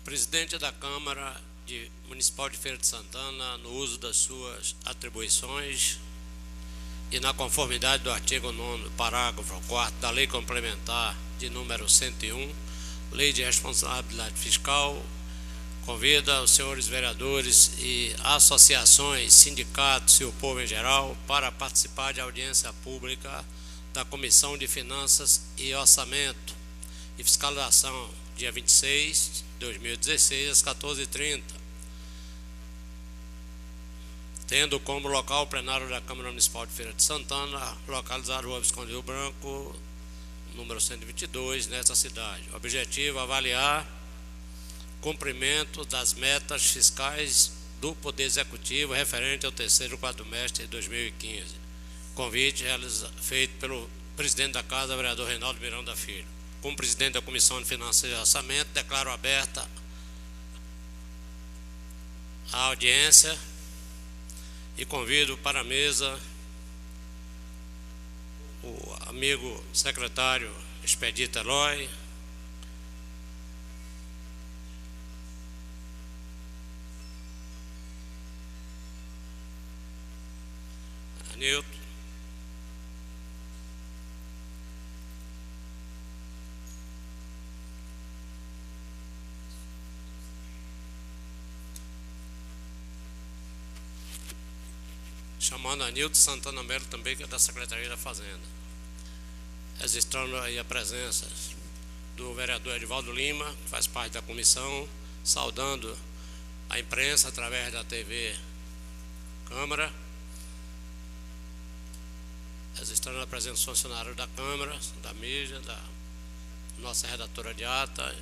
presidente da Câmara Municipal de Feira de Santana, no uso das suas atribuições e na conformidade do artigo 9º, parágrafo 4º da Lei Complementar de número 101, Lei de Responsabilidade Fiscal, convida os senhores vereadores e associações, sindicatos e o povo em geral para participar de audiência pública da Comissão de Finanças e Orçamento e Fiscalização, dia 26 de 2016, às 14h30, tendo como local o plenário da Câmara Municipal de Feira de Santana, localizado na Rua Visconde Rio Branco, número 122, nesta cidade. O objetivo é avaliar o cumprimento das metas fiscais do Poder Executivo referente ao terceiro quadrimestre de 2015. Convite feito pelo presidente da Casa, vereador Reinaldo Miranda Filho. Como presidente da Comissão de Finanças e Orçamento, declaro aberta a audiência e convido para a mesa o amigo secretário Expedito Eloy, Nilton, chamando a Nilton Santana Melo também, que é da Secretaria da Fazenda. Registrando aí a presença do vereador Edivaldo Lima, que faz parte da comissão, saudando a imprensa através da TV Câmara, registrando a presença dos funcionários da Câmara, da mídia, da nossa redatora de ata,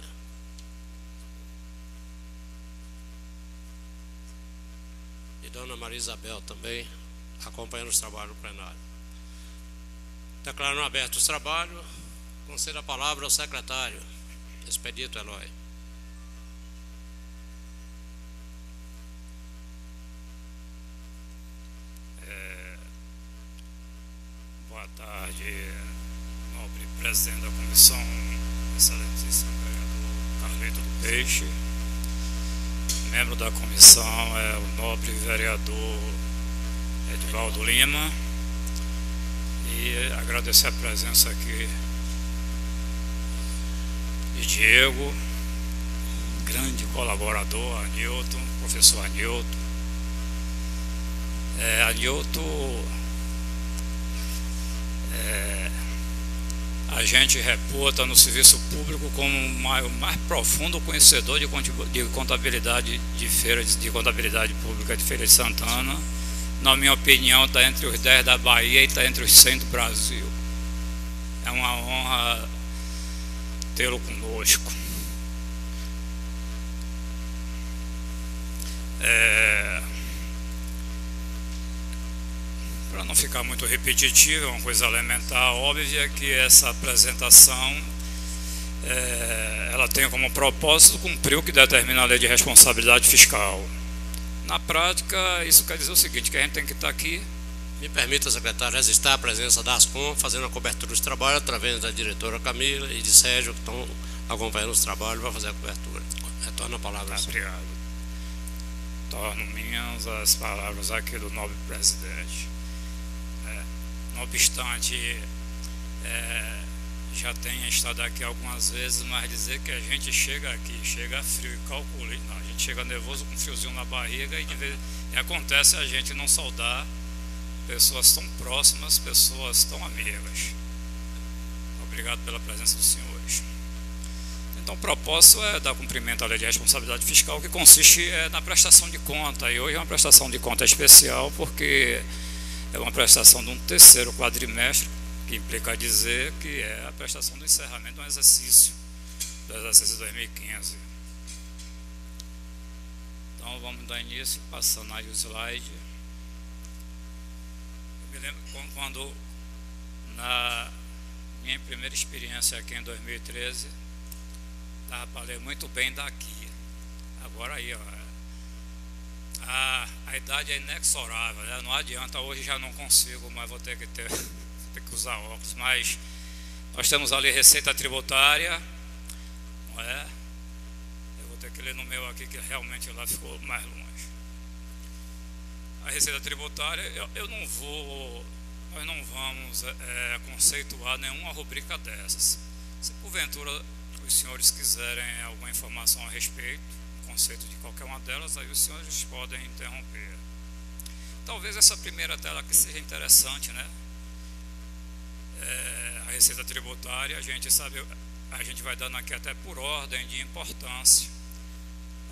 e Dona Maria Isabel também, acompanhando os trabalhos do plenário. Declarando aberto os trabalhos, concedo a palavra ao secretário Expedito Eloy. Boa tarde, nobre presidente da comissão, excelentíssimo vereador Carlito do Peixe. Membro da comissão é o nobre vereador Edivaldo Lima. E agradecer a presença aqui de Diego, grande colaborador, Anilton, professor Anilton. Anilton a gente reputa no serviço público como o mais profundo conhecedor de contabilidade de contabilidade pública de Feira de Santana. Na minha opinião, está entre os 10 da Bahia e está entre os 100 do Brasil. É uma honra tê-lo conosco. Para não ficar muito repetitivo, é uma coisa elementar, óbvia, que essa apresentação ela tem como propósito cumprir o que determina a Lei de Responsabilidade Fiscal. Na prática, isso quer dizer o seguinte, que a gente tem que estar aqui. Me permita, secretário, registrar a presença da Ascom, fazendo a cobertura dos trabalhos, através da diretora Camila e de Sérgio, que estão acompanhando os trabalhos para fazer a cobertura. Retorno a palavra. Obrigado. Torno minhas as palavras aqui do nobre presidente. Não obstante, já tenha estado aqui algumas vezes, mas dizer que a gente chega aqui, chega frio e calcula, não, a gente chega nervoso com um friozinho na barriga e acontece a gente não saudar pessoas tão próximas, pessoas tão amigas. Obrigado pela presença dos senhores. Então o propósito é dar cumprimento à Lei de Responsabilidade Fiscal, que consiste na prestação de conta, e hoje é uma prestação de conta especial porque é uma prestação de um terceiro quadrimestre, que implica dizer que é a prestação do encerramento do exercício 2015. Então vamos dar início, passando aí o slide. Eu me lembro quando na minha primeira experiência aqui em 2013, dava para ler muito bem daqui. Agora aí, ó, a idade é inexorável, né? Não adianta, hoje já não consigo, mas vou ter que usar óculos. Mas nós temos ali receita tributária, não é? Eu vou ter que ler no meu aqui, que realmente lá ficou mais longe. A receita tributária, nós não vamos conceituar nenhuma rubrica dessas. Se porventura os senhores quiserem alguma informação a respeito, conceito de qualquer uma delas, aí os senhores podem interromper. Talvez essa primeira tela aqui seja interessante, né? A receita tributária, a gente vai dando aqui até por ordem de importância.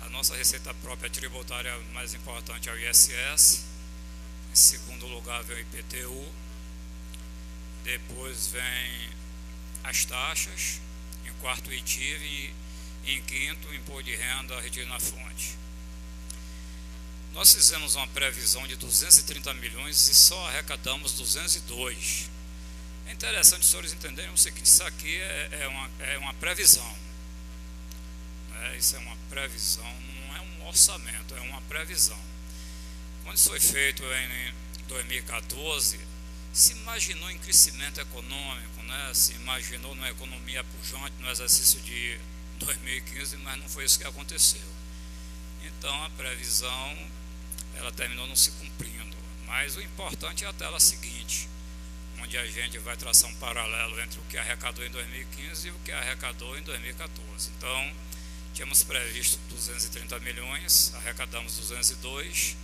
A nossa receita própria tributária mais importante é o ISS, em segundo lugar vem o IPTU, depois vem as taxas, em quarto o ITIV e em quinto o imposto de renda retido na fonte. Nós fizemos uma previsão de 230 milhões e só arrecadamos 202. É interessante os senhores entenderem o seguinte: isso aqui é uma previsão. Isso é uma previsão, não é um orçamento, é uma previsão. Quando isso foi feito em 2014, se imaginou em crescimento econômico, né? Se imaginou numa economia pujante no exercício de 2015, mas não foi isso que aconteceu. Então a previsão ela terminou não se cumprindo. Mas o importante é a tela seguinte, onde a gente vai traçar um paralelo entre o que arrecadou em 2015 e o que arrecadou em 2014. Então, tínhamos previsto 230 milhões, arrecadamos 202,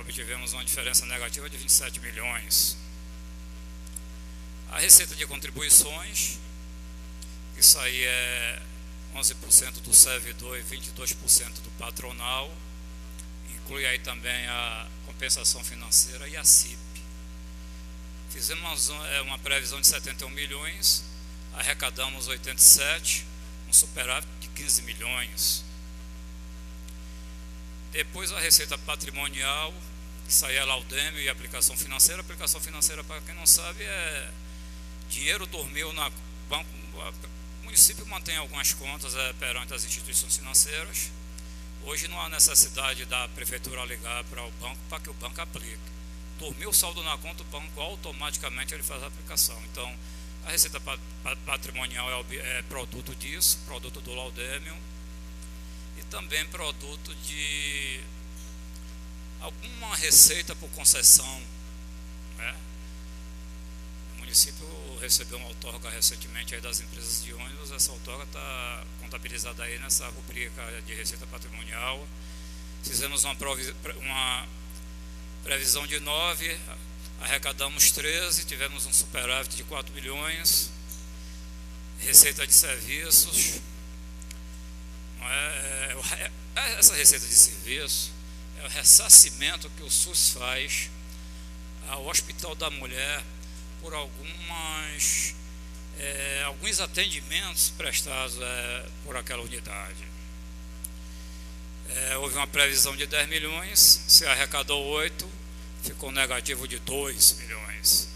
obtivemos uma diferença negativa de 27 milhões. A receita de contribuições, isso aí é 11% do servidor e 22% do patronal, inclui aí também a compensação financeira e a CIP. Fizemos uma previsão de 71 milhões, arrecadamos 87, um superávit de 15 milhões. Depois a receita patrimonial, isso aí é laudêmio e aplicação financeira. Aplicação financeira, para quem não sabe, é dinheiro dormiu na banco. O município mantém algumas contas perante as instituições financeiras. Hoje não há necessidade da prefeitura ligar para o banco para que o banco aplique. Dormiu o saldo na conta, o banco automaticamente ele faz a aplicação. Então, a receita patrimonial é produto disso, produto do laudêmio, e também produto de alguma receita por concessão, né? O município recebeu uma outorga recentemente aí das empresas de ônibus. Essa outorga está contabilizada aí nessa rubrica de receita patrimonial. Fizemos uma previsão de 9, arrecadamos 13, tivemos um superávit de 4 milhões. Receita de serviços, essa receita de serviço é o ressarcimento que o SUS faz ao Hospital da Mulher por alguns atendimentos prestados por aquela unidade. Houve uma previsão de 10 milhões, se arrecadou 8, ficou negativo de 2 milhões.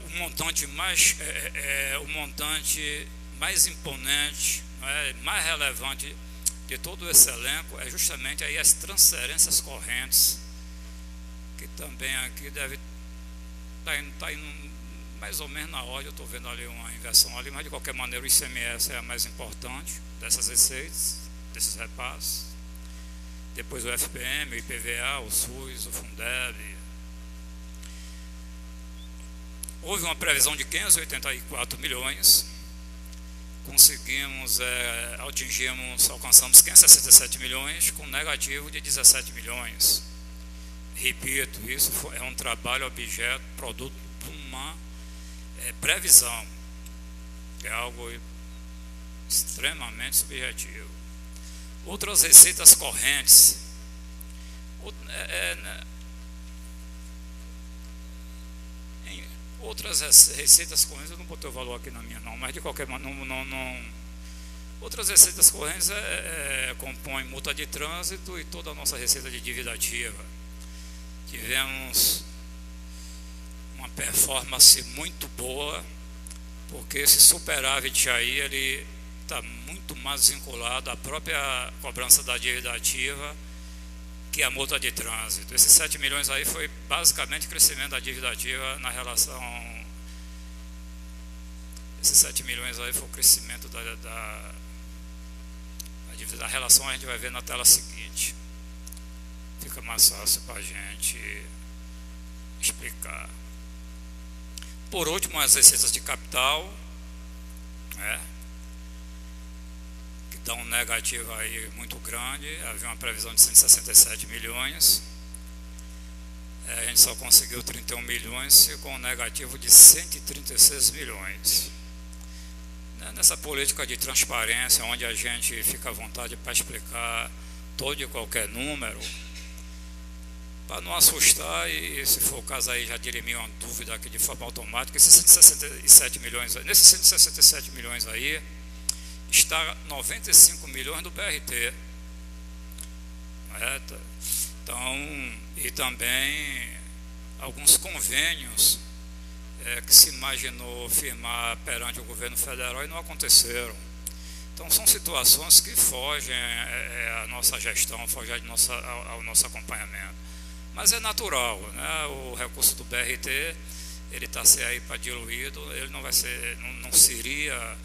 O montante mais imponente, mais relevante de todo esse elenco é justamente aí as transferências correntes, que também aqui deve estar indo mais ou menos na ordem. Eu estou vendo ali uma inversão ali, mas de qualquer maneira o ICMS é a mais importante dessas receitas, desses repasses. Depois o FPM, o IPVA, o SUS, o Fundeb. Houve uma previsão de 584 milhões, alcançamos 567 milhões com negativo de 17 milhões. Repito, isso é um trabalho objeto, produto de uma previsão, que é algo extremamente subjetivo. Outras receitas correntes, outras receitas correntes, eu não botei o valor aqui na minha não, mas de qualquer maneira, outras receitas correntes compõem multa de trânsito e toda a nossa receita de dívida ativa. Tivemos uma performance muito boa, porque esse superávit aí, ele está muito mais vinculado à própria cobrança da dívida ativa que a multa de trânsito. Esses 7 milhões aí foi basicamente crescimento da dívida ativa na relação Esses 7 milhões aí foi o crescimento da dívida. Da relação a gente vai ver na tela seguinte. Fica mais fácil para a gente explicar. Por último, as receitas de capital, né, que dão um negativo aí muito grande. Havia uma previsão de 167 milhões. A gente só conseguiu 31 milhões, ficou um negativo de 136 milhões. Nessa política de transparência, onde a gente fica à vontade para explicar todo e qualquer número, para não assustar, e se for o caso aí já dirimir uma dúvida aqui de forma automática, esses 167 milhões, nesses 167 milhões aí, está 95 milhões do BRT. Então, e também alguns convênios que se imaginou firmar perante o governo federal e não aconteceram. Então são situações que fogem à nossa gestão, fogem ao nosso acompanhamento. Mas é natural, né? O recurso do BRT, ele está aí para diluído, ele não seria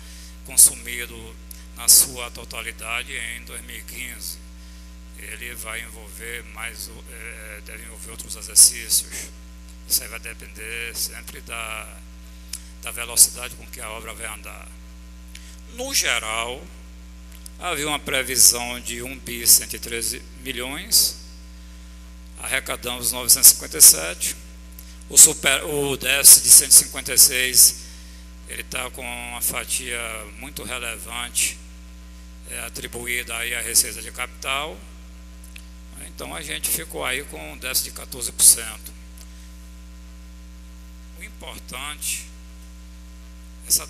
consumido na sua totalidade em 2015. Ele vai envolver deve envolver outros exercícios. Isso aí vai depender sempre da velocidade com que a obra vai andar. No geral, havia uma previsão de 1.113 bilhões, arrecadamos 957, o déficit de 156, ele está com uma fatia muito relevante atribuída aí à receita de capital. Então a gente ficou aí com um déficit de 14%. O importante, essa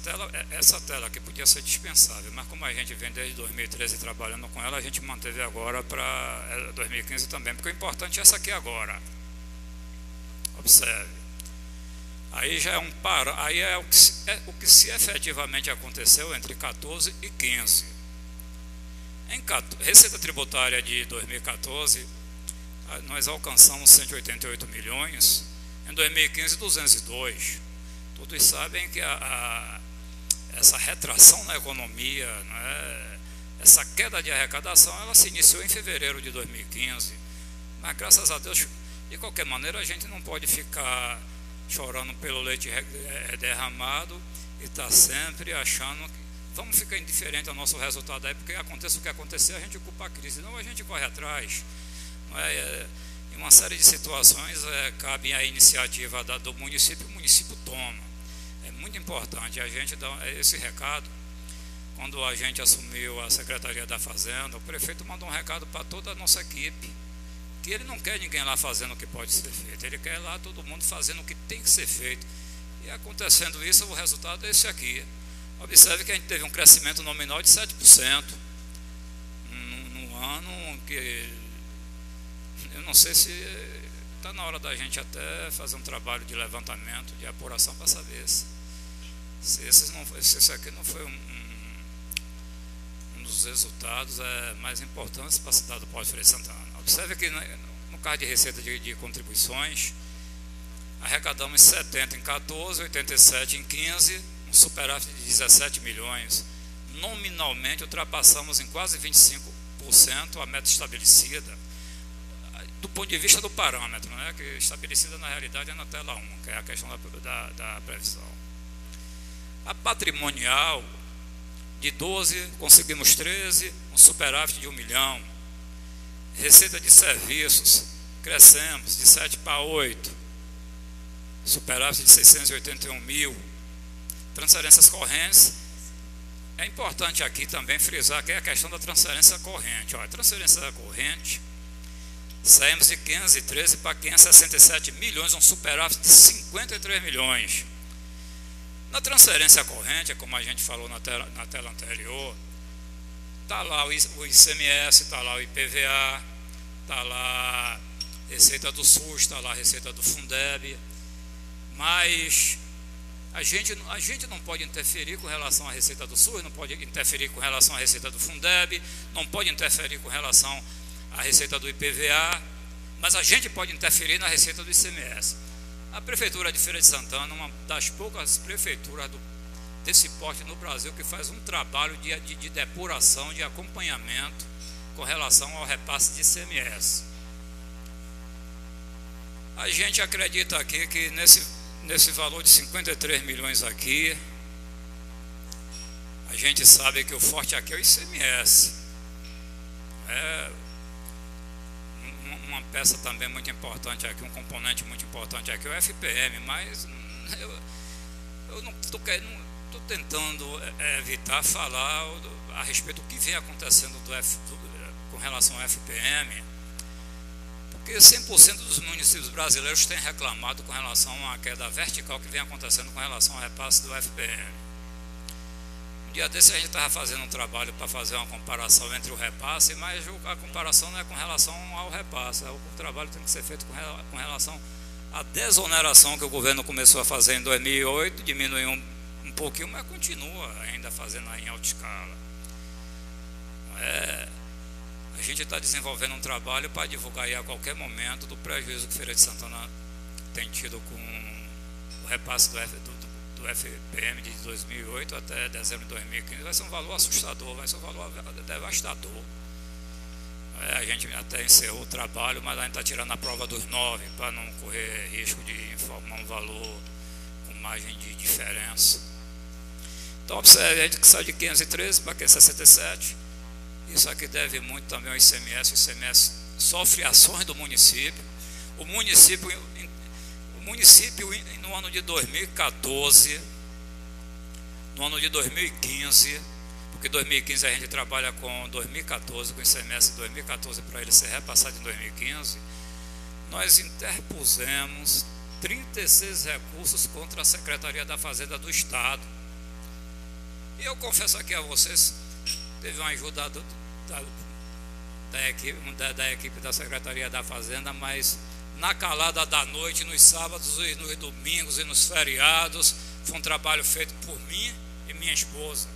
tela aqui podia ser dispensável, mas como a gente vem desde 2013 trabalhando com ela, a gente manteve agora para 2015 também, porque o importante é essa aqui agora. Observe. Aí já é aí é o que se efetivamente aconteceu entre 14 e 15. Em receita tributária de 2014, nós alcançamos 188 milhões, em 2015 202. Todos sabem que essa retração na economia, né, essa queda de arrecadação, ela se iniciou em fevereiro de 2015. Mas graças a Deus, de qualquer maneira, a gente não pode ficar chorando pelo leite derramado e estar sempre achando que vamos ficar indiferente ao nosso resultado aí, porque aconteça o que acontecer, a gente culpa a crise. Não, a gente corre atrás. Em uma série de situações, cabe a iniciativa do município, o município toma. É muito importante a gente dar esse recado. Quando a gente assumiu a Secretaria da Fazenda, o prefeito mandou um recado para toda a nossa equipe, que ele não quer ninguém lá fazendo o que pode ser feito, ele quer lá todo mundo fazendo o que tem que ser feito. E acontecendo isso, o resultado é esse aqui. Observe que a gente teve um crescimento nominal de 7% num ano que eu não sei se está na hora da gente até fazer um trabalho de levantamento, de apuração, para saber se esse aqui não foi um dos resultados mais importantes para a cidade do Polo de Feira de Santana. Observe que no caso de receita de contribuições, arrecadamos 70 em 14, 87 em 15, um superávit de 17 milhões. Nominalmente ultrapassamos em quase 25% a meta estabelecida, do ponto de vista do parâmetro, né, que estabelecida na realidade é na tela 1, que é a questão da previsão. A patrimonial, de 12 conseguimos 13, um superávit de 1 milhão. Receita de serviços, crescemos de 7 para 8, superávit de 681 mil. Transferências correntes, é importante aqui também frisar que é a questão da transferência corrente. A transferência corrente, saímos de 513 para 567 milhões, um superávit de 53 milhões. Na transferência corrente, como a gente falou na tela anterior, está lá o ICMS, está lá o IPVA, está lá a receita do SUS, está lá a receita do Fundeb, mas a gente não pode interferir com relação à receita do SUS, não pode interferir com relação à receita do Fundeb, não pode interferir com relação à receita do IPVA, mas a gente pode interferir na receita do ICMS. A Prefeitura de Feira de Santana, uma das poucas prefeituras do desse porte no Brasil que faz um trabalho de depuração, de acompanhamento com relação ao repasse de ICMS. A gente acredita aqui que nesse valor de 53 milhões aqui, a gente sabe que o forte aqui é o ICMS. É uma peça também muito importante aqui, um componente muito importante aqui é o FPM, mas eu não estou tentando evitar falar a respeito do que vem acontecendo com relação ao FPM, porque 100% dos municípios brasileiros têm reclamado com relação à queda vertical que vem acontecendo com relação ao repasse do FPM. Um dia desse a gente estava fazendo um trabalho para fazer uma comparação entre o repasse, mas a comparação não é com relação ao repasse, o trabalho tem que ser feito com relação à desoneração que o governo começou a fazer em 2008, diminuiu um pouquinho, mas continua ainda fazendo em alta escala. A gente está desenvolvendo um trabalho para divulgar aí a qualquer momento do prejuízo que Feira de Santana tem tido com o repasse do FPM de 2008 até dezembro de 2015. Vai ser um valor assustador, vai ser um valor devastador. A gente até encerrou o trabalho, mas a gente está tirando a prova dos 9 para não correr risco de informar um valor com margem de diferença. Então, observe, a gente que sai de 513 para que 67. Isso aqui deve muito também ao ICMS. O ICMS sofre ações do município. O município no ano de 2014, no ano de 2015, porque 2015 a gente trabalha com 2014, com o ICMS de 2014 para ele ser repassado em 2015, nós interpusemos 36 recursos contra a Secretaria da Fazenda do Estado. E eu confesso aqui a vocês, teve uma ajuda da equipe da Secretaria da Fazenda, mas na calada da noite, nos sábados e nos domingos e nos feriados, foi um trabalho feito por mim e minha esposa,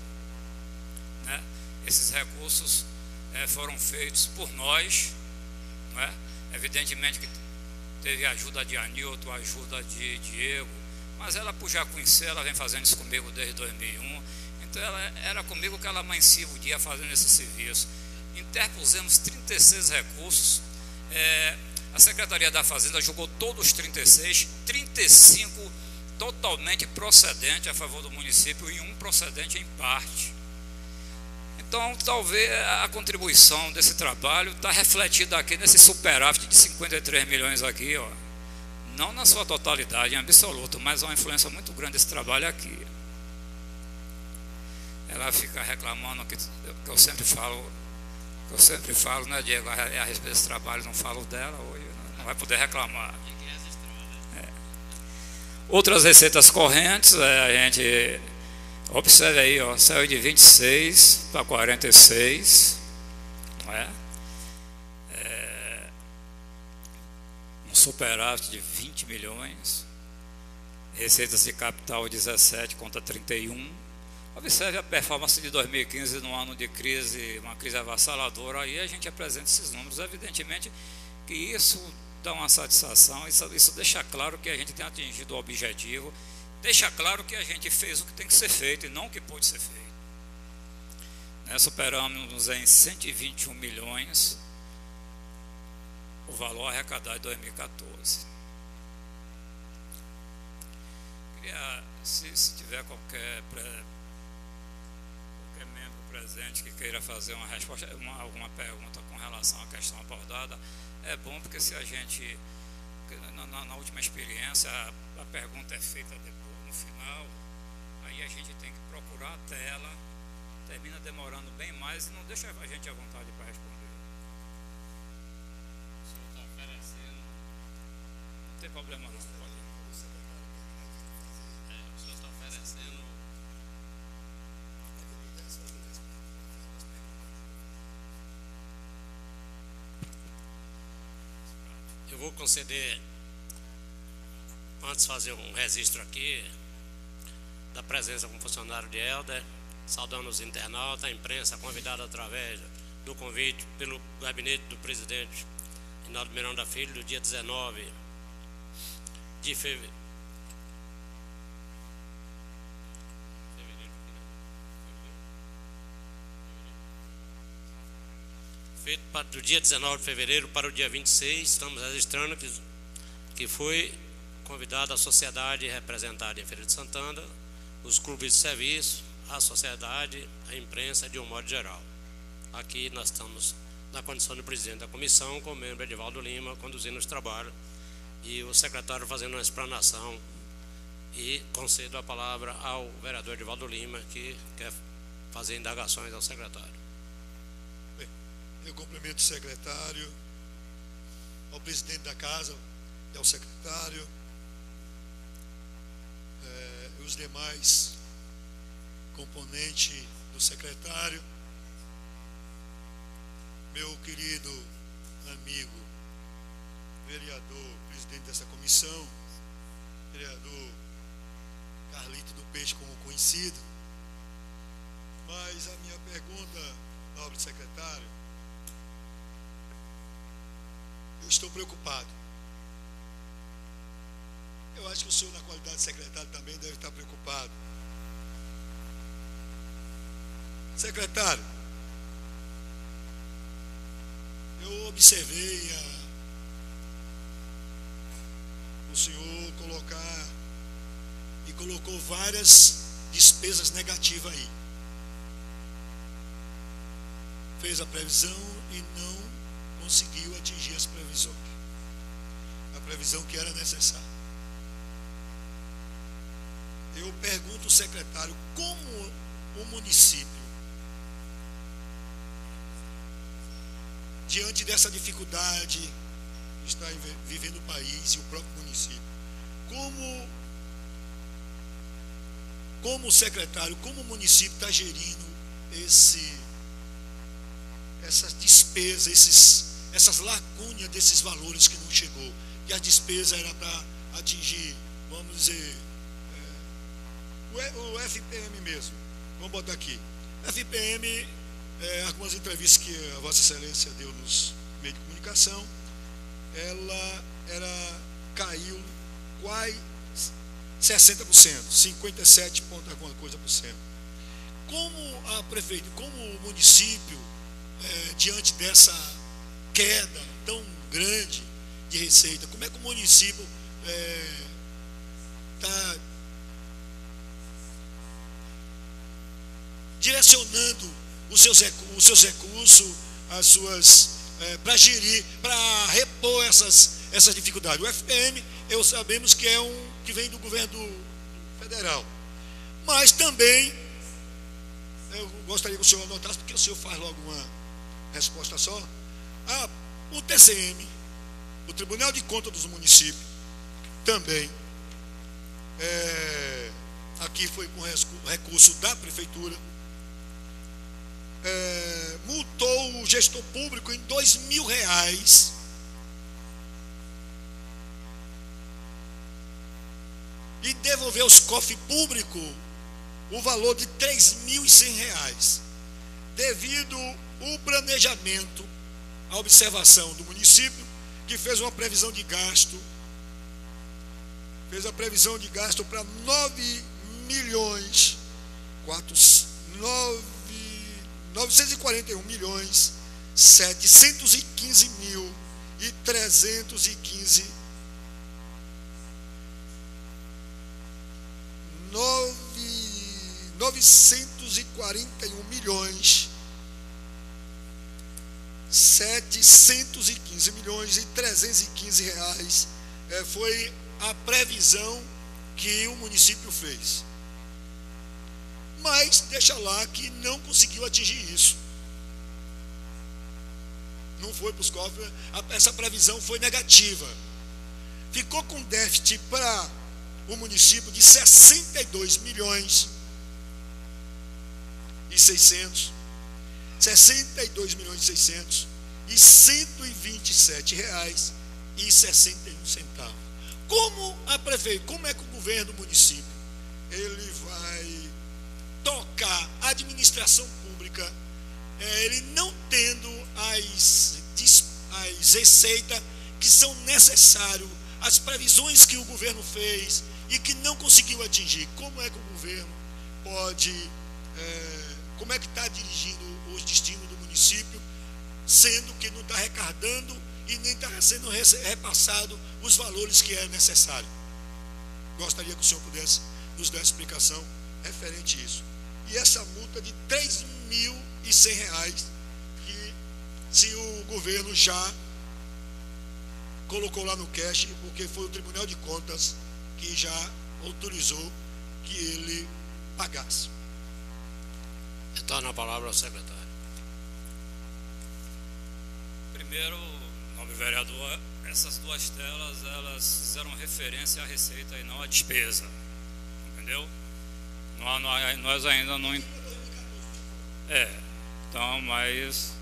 né? Esses recursos foram feitos por nós, né? Evidentemente que teve ajuda de Anilton, ajuda de Diego, mas ela, por já conhecer, ela vem fazendo isso comigo desde 2001, então era comigo que ela amanhecia o dia fazendo esse serviço. Interpusemos 36 recursos, a Secretaria da Fazenda julgou todos os 36, 35 totalmente procedente a favor do município e um procedente em parte. Então, talvez a contribuição desse trabalho está refletida aqui nesse superávit de 53 milhões aqui, ó. Não na sua totalidade, em absoluto, mas uma influência muito grande desse trabalho aqui. Ela fica reclamando que eu sempre falo, né, Diego, a respeito desse trabalho, não falo dela hoje, não vai poder reclamar. Outras receitas correntes, a gente observe aí, ó, saiu de 26 para 46, não é? Um superávit de 20 milhões, receitas de capital 17 contra 31. Observe a performance de 2015 no ano de crise, uma crise avassaladora, aí a gente apresenta esses números. Evidentemente que isso dá uma satisfação, isso deixa claro que a gente tem atingido o objetivo, deixa claro que a gente fez o que tem que ser feito e não o que pode ser feito. Superamos em 121 milhões o valor arrecadado em 2014. Queria, se tiver qualquer membro presente que queira fazer uma resposta, alguma pergunta com relação à questão abordada, é bom, porque se a gente, na última experiência, a pergunta é feita depois, no final, aí a gente tem que procurar a tela, termina demorando bem mais e não deixa a gente à vontade para responder. O senhor está oferecendo? Não tem problema não, pode. O senhor está oferecendo? Eu vou conceder, antes fazer um registro aqui da presença como funcionário de Helder, saudando os internautas, a imprensa convidada através do convite pelo gabinete do presidente Rinaldo Miranda Filho, do dia 19 de fevereiro feito do dia 19 de fevereiro para o dia 26, estamos registrando que foi convidada a sociedade representada em Feira de Santana, os clubes de serviço, a sociedade, a imprensa de um modo geral. Aqui nós estamos na condição de presidente da comissão, com o membro Edivaldo Lima, conduzindo os trabalhos, e o secretário fazendo uma explanação, e concedo a palavra ao vereador Edivaldo Lima, que quer fazer indagações ao secretário. Bem, eu cumprimento o secretário, ao presidente da casa e ao secretário, e os demais componentes do secretário, meu querido amigo, vereador, presidente dessa comissão, vereador Carlito do Peixe, como conhecido. Mas a minha pergunta, nobre secretário, eu estou preocupado. Eu acho que o senhor, na qualidade de secretário, também deve estar preocupado. Secretário, eu observei o senhor colocou várias despesas negativas aí. Fez a previsão e não conseguiu atingir as previsões. A previsão que era necessária. Eu pergunto ao secretário, como o município, diante dessa dificuldade que está vivendo o país e o próprio município, como o secretário, como o município está gerindo essas despesas, essas lacunas desses valores que não chegou, que a despesa era para atingir, vamos dizer, o FPM mesmo, vamos botar aqui, FPM, algumas entrevistas que a Vossa Excelência deu nos meios de comunicação, caiu quase 60%, 57 ponto alguma coisa por cento. Como a prefeita, como o município, diante dessa queda tão grande de receita, como é que o município está direcionando os seus recursos, as suas para gerir, para repor essas dificuldades? O FPM, sabemos que que vem do governo federal, mas também eu gostaria que o senhor anotasse, porque o senhor faz logo uma resposta só. O TCM, o Tribunal de Contas dos Municípios, também aqui foi com recurso da prefeitura, multou o gestor público em R$2.000 e devolveu aos cofres públicos o valor de R$3.100, devido ao planejamento, a observação do município, que fez uma previsão de gasto, para 941.715.315 941.715.315 foi a previsão que o município fez. Mas deixa lá que não conseguiu atingir isso. Não foi para os cofres, essa previsão foi negativa. Ficou com déficit para o município de 62.600.000, 62.600.000 e R$127,61. Como a prefeitura, como é que o governo do município ele vai tocar a administração pública, ele não tendo as receitas que são necessárias, as previsões que o governo fez e que não conseguiu atingir? Como é que o governo pode, como é que está dirigindo os destinos do município, sendo que não está arrecadando e nem está sendo repassado os valores que é necessário. Gostaria que o senhor pudesse nos dar explicação referente a isso. E essa multa de R$ 3.100, que se o governo já colocou lá no cash, porque foi o Tribunal de Contas que já autorizou que ele pagasse. Retorno a palavra ao secretário. Primeiro, nobre vereador, essas duas telas, elas fizeram referência à receita e não à despesa, entendeu? Nós ainda não... Então, mas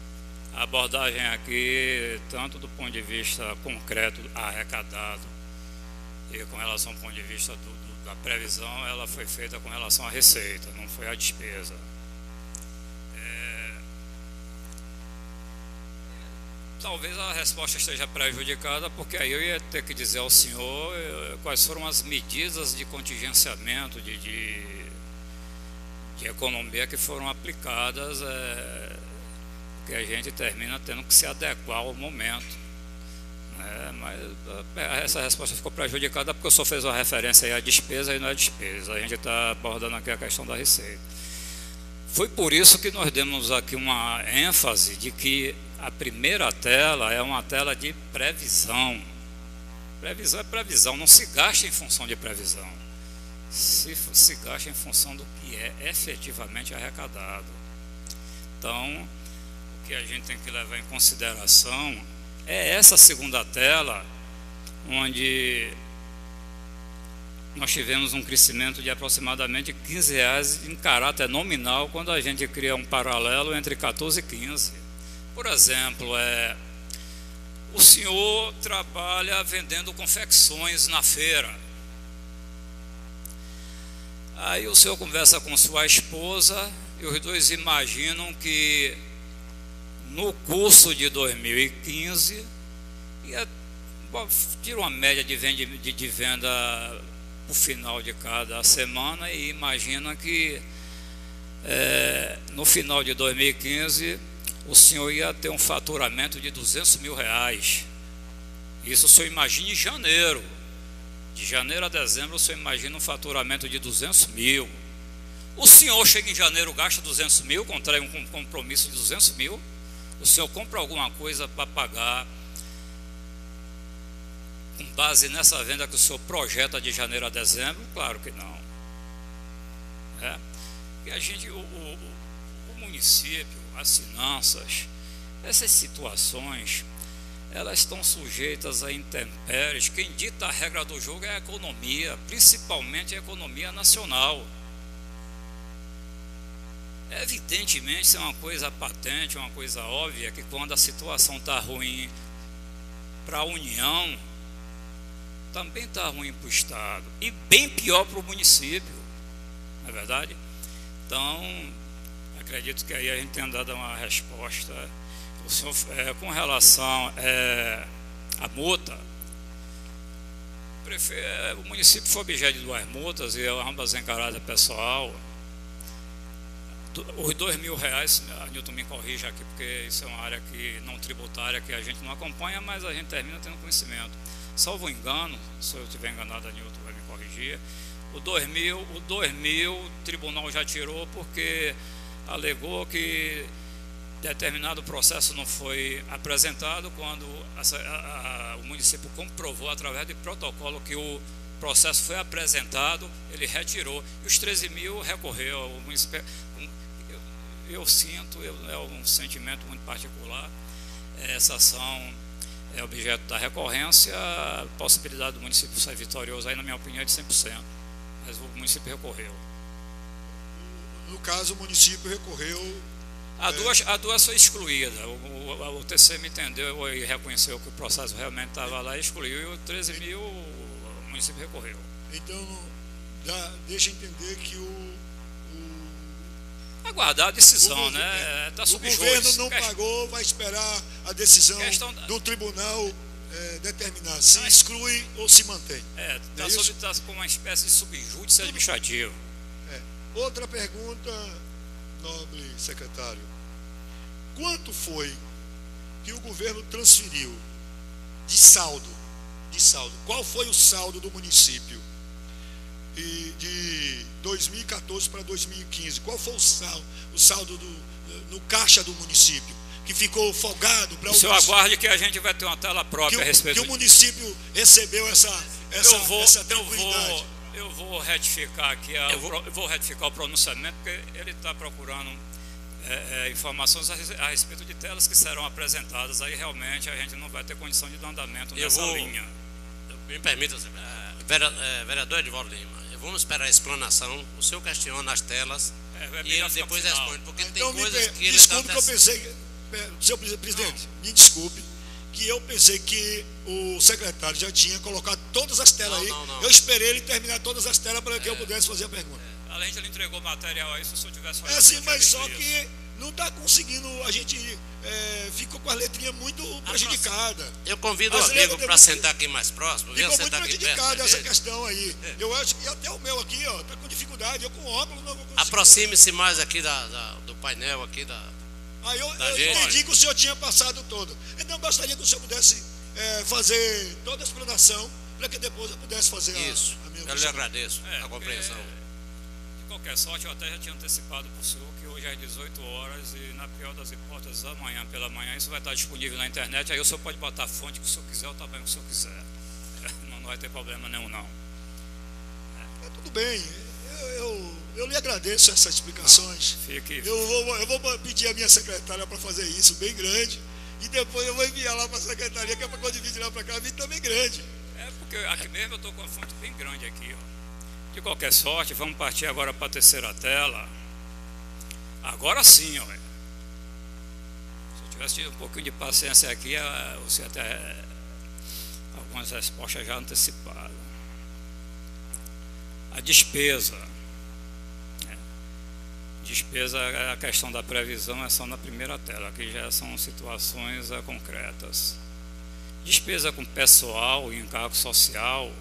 a abordagem aqui, tanto do ponto de vista concreto, arrecadado, e com relação ao ponto de vista da previsão, ela foi feita com relação à receita, não foi à despesa. Talvez a resposta esteja prejudicada, porque aí eu ia ter que dizer ao senhor quais foram as medidas de contingenciamento, de economia que foram aplicadas, que a gente termina tendo que se adequar ao momento. Mas essa resposta ficou prejudicada porque o senhor fez uma referência aí à despesa e não é despesa. A gente está abordando aqui a questão da receita. Foi por isso que nós demos aqui uma ênfase de que a primeira tela é uma tela de previsão. Previsão é previsão, não se gasta em função de previsão. Se gasta em função do que é efetivamente arrecadado. Então, o que a gente tem que levar em consideração é essa segunda tela, onde nós tivemos um crescimento de aproximadamente R$15 em caráter nominal, quando a gente cria um paralelo entre 14 e 15. Por exemplo, o senhor trabalha vendendo confecções na feira. Aí o senhor conversa com sua esposa e os dois imaginam que no curso de 2015, tira uma média de venda por final de cada semana e imagina que no final de 2015 o senhor ia ter um faturamento de R$200 mil. Isso o senhor imagina em janeiro. De janeiro a dezembro o senhor imagina um faturamento de R$200 mil. O senhor chega em janeiro, gasta R$200 mil, contrai um compromisso de R$200 mil. O senhor compra alguma coisa para pagar com base nessa venda que o senhor projeta de janeiro a dezembro? Claro que não. E a gente, o município, as finanças, essas situações, elas estão sujeitas a intempéries. Quem dita a regra do jogo é a economia, principalmente a economia nacional. Evidentemente, isso é uma coisa patente, uma coisa óbvia, que quando a situação está ruim para a União, também está ruim para o Estado, e bem pior para o município, não é verdade? Então, acredito que aí a gente tenha dado uma resposta. O senhor, com relação à multa, o município foi objeto de 2 multas, e ambas encaradas pessoal. Os R$2 mil, a Nilton me corrija aqui, porque isso é uma área não tributária que a gente não acompanha, mas a gente termina tendo conhecimento. Salvo engano, se eu estiver enganado, a Nilton vai me corrigir, o R$2 mil o tribunal já tirou porque alegou que determinado processo não foi apresentado. Quando o município comprovou através de protocolo que o processo foi apresentado, ele retirou, e os 13 mil recorreu. O município, eu sinto, é um sentimento muito particular, essa ação é objeto da recorrência. A possibilidade do município ser vitorioso aí, na minha opinião, é de 100%, mas o município recorreu. No caso, o município recorreu. A duas foi excluída. O TC me entendeu e reconheceu que o processo realmente estava lá e excluiu, e o 13 mil o município recorreu. Então, deixa entender que aguardar a decisão, né? Tá sob o governo não pagou, vai esperar a decisão do tribunal determinar se exclui ou se mantém. Está com uma espécie de subjúdice administrativo. Outra pergunta, nobre secretário. Quanto foi que o governo transferiu de saldo, qual foi o saldo do município de 2014 para 2015? Qual foi o saldo no caixa do município, que ficou folgado para o senhor aguarde que a gente vai ter uma tela própria a respeito que o município recebeu essa tranquilidade. Eu vou retificar aqui, eu vou retificar o pronunciamento, porque ele está procurando informações a respeito de telas que serão apresentadas. Aí realmente a gente não vai ter condição de dar andamento nessa linha. Me permita, vereador Edivaldo Lima, vamos esperar a explanação. O senhor questiona as telas e ele depois responde, porque então, tem coisas que ele desculpe que eu pensei, senhor presidente, me desculpe, que eu pensei que o secretário já tinha colocado todas as telas aí. Não. Eu esperei ele terminar todas as telas para que eu pudesse fazer a pergunta. Além de ele entregou material aí, se o senhor tivesse falado. Sim, mas só que não está conseguindo, a gente ficou com a letrinha muito prejudicada. Eu convido o amigo para sentar aqui mais próximo. Ficou muito prejudicada essa questão aí. Eu acho que até o meu aqui, está com dificuldade, eu com óculos não vou conseguir. Aproxime-se mais aqui do painel aqui da. Eu entendi que o senhor tinha passado todo. Então gostaria que o senhor pudesse fazer toda a explanação para que depois eu pudesse fazer isso. A minha. Eu lhe agradeço a compreensão. De qualquer sorte, eu até já tinha antecipado para o senhor que hoje é às 18 horas e, na pior das hipóteses, amanhã pela manhã isso vai estar disponível na internet. Aí o senhor pode botar a fonte que o senhor quiser, o tamanho que o senhor quiser. Não vai ter problema nenhum, não. Tudo bem. Eu lhe agradeço essas explicações. Eu vou pedir à minha secretária para fazer isso bem grande e depois eu vou enviar lá para a secretaria, que é para quando vir de lá para cá vir também grande. Porque aqui mesmo eu estou com a fonte bem grande aqui, ó. De qualquer sorte, vamos partir agora para a terceira tela. Agora sim, ó. Se eu tivesse tido um pouquinho de paciência aqui, você até algumas respostas já antecipadas. A despesa. Despesa, a questão da previsão é só na primeira tela, aqui já são situações concretas. Despesa com pessoal e encargo social.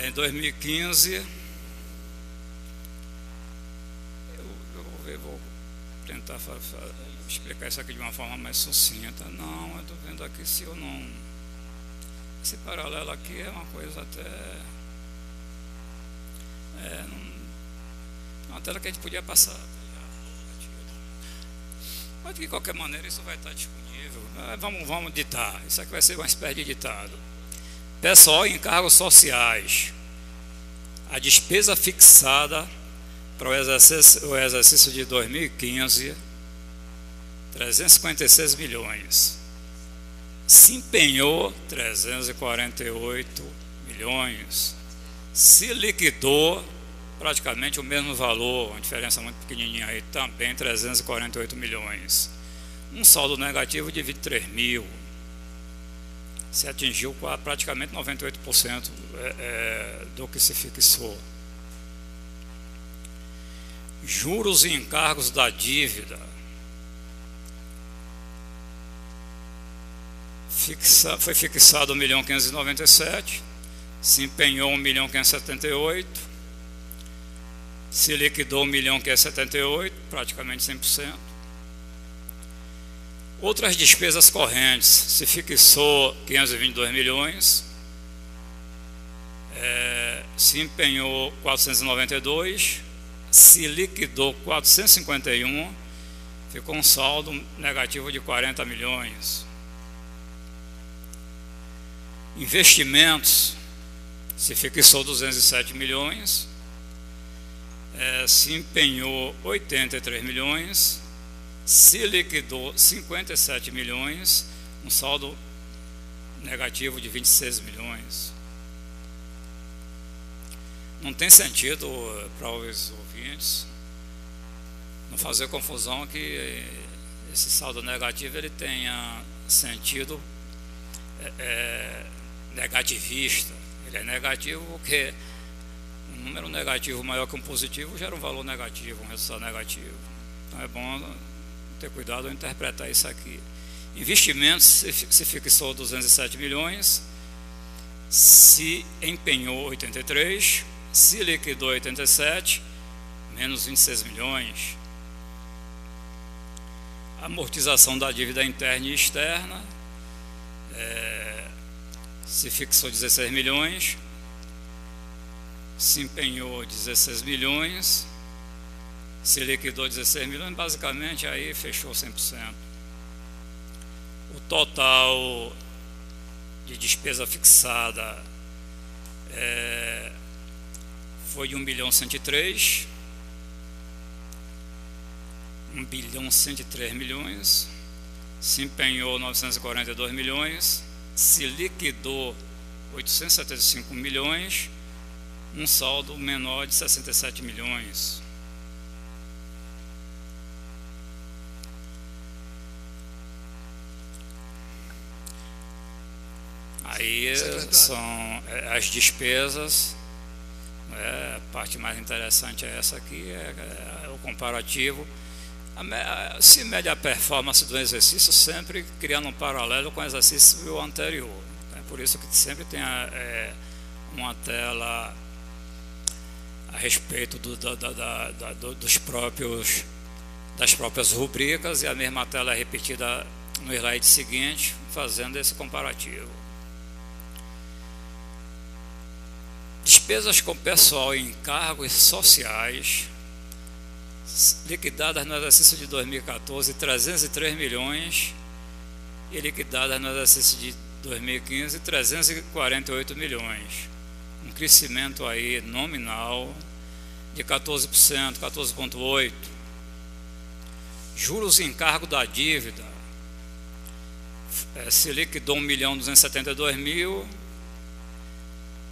Em 2015, eu vou tentar explicar isso aqui de uma forma mais sucinta. Não, eu estou vendo aqui se eu não... Esse paralelo aqui é uma coisa até... uma tela que a gente podia passar. Mas de qualquer maneira isso vai estar disponível. Vamos ditar. Isso aqui vai ser uma espécie de ditado. Pessoal e encargos sociais. A despesa fixada para o exercício de 2015, 356 milhões. Se empenhou 348 milhões. Se liquidou praticamente o mesmo valor, uma diferença muito pequenininha aí, também 348 milhões. Um saldo negativo de 23 mil. Se atingiu praticamente 98% do que se fixou. Juros e encargos da dívida. Foi fixado 1.597.000, se empenhou 1.578.000, se liquidou 1.578.000, praticamente 100%. Outras despesas correntes, se fixou 522 milhões, se empenhou 492, se liquidou 451, ficou um saldo negativo de 40 milhões. Investimentos, se fixou 207 milhões, se empenhou 83 milhões, se liquidou 57 milhões, um saldo negativo de 26 milhões. Não tem sentido para os ouvintes não fazer confusão que esse saldo negativo ele tenha sentido negativista. Ele é negativo porque um número negativo maior que um positivo gera um valor negativo, um resultado negativo. Então é bom ter cuidado ao interpretar isso aqui. Investimentos, se fixou 207 milhões, se empenhou 83, se liquidou 87, menos 26 milhões. amortização da dívida interna e externa, se fixou 16 milhões, se empenhou 16 milhões, se liquidou 16 milhões, basicamente aí fechou 100%. O total de despesa fixada foi de 1.103 milhões, se empenhou 942 milhões, se liquidou 875 milhões, um saldo menor de 67 milhões. Aí são as despesas, a parte mais interessante é essa aqui, é o comparativo. Se mede a performance do exercício sempre criando um paralelo com o exercício anterior. É por isso que sempre tem uma tela a respeito das próprias rubricas, e a mesma tela é repetida no slide seguinte, fazendo esse comparativo. Despesas com pessoal e encargos sociais liquidadas no exercício de 2014, 303 milhões, e liquidadas no exercício de 2015, 348 milhões. Um crescimento aí nominal de 14%, 14,8%. Juros e encargo da dívida, se liquidou 1.272.000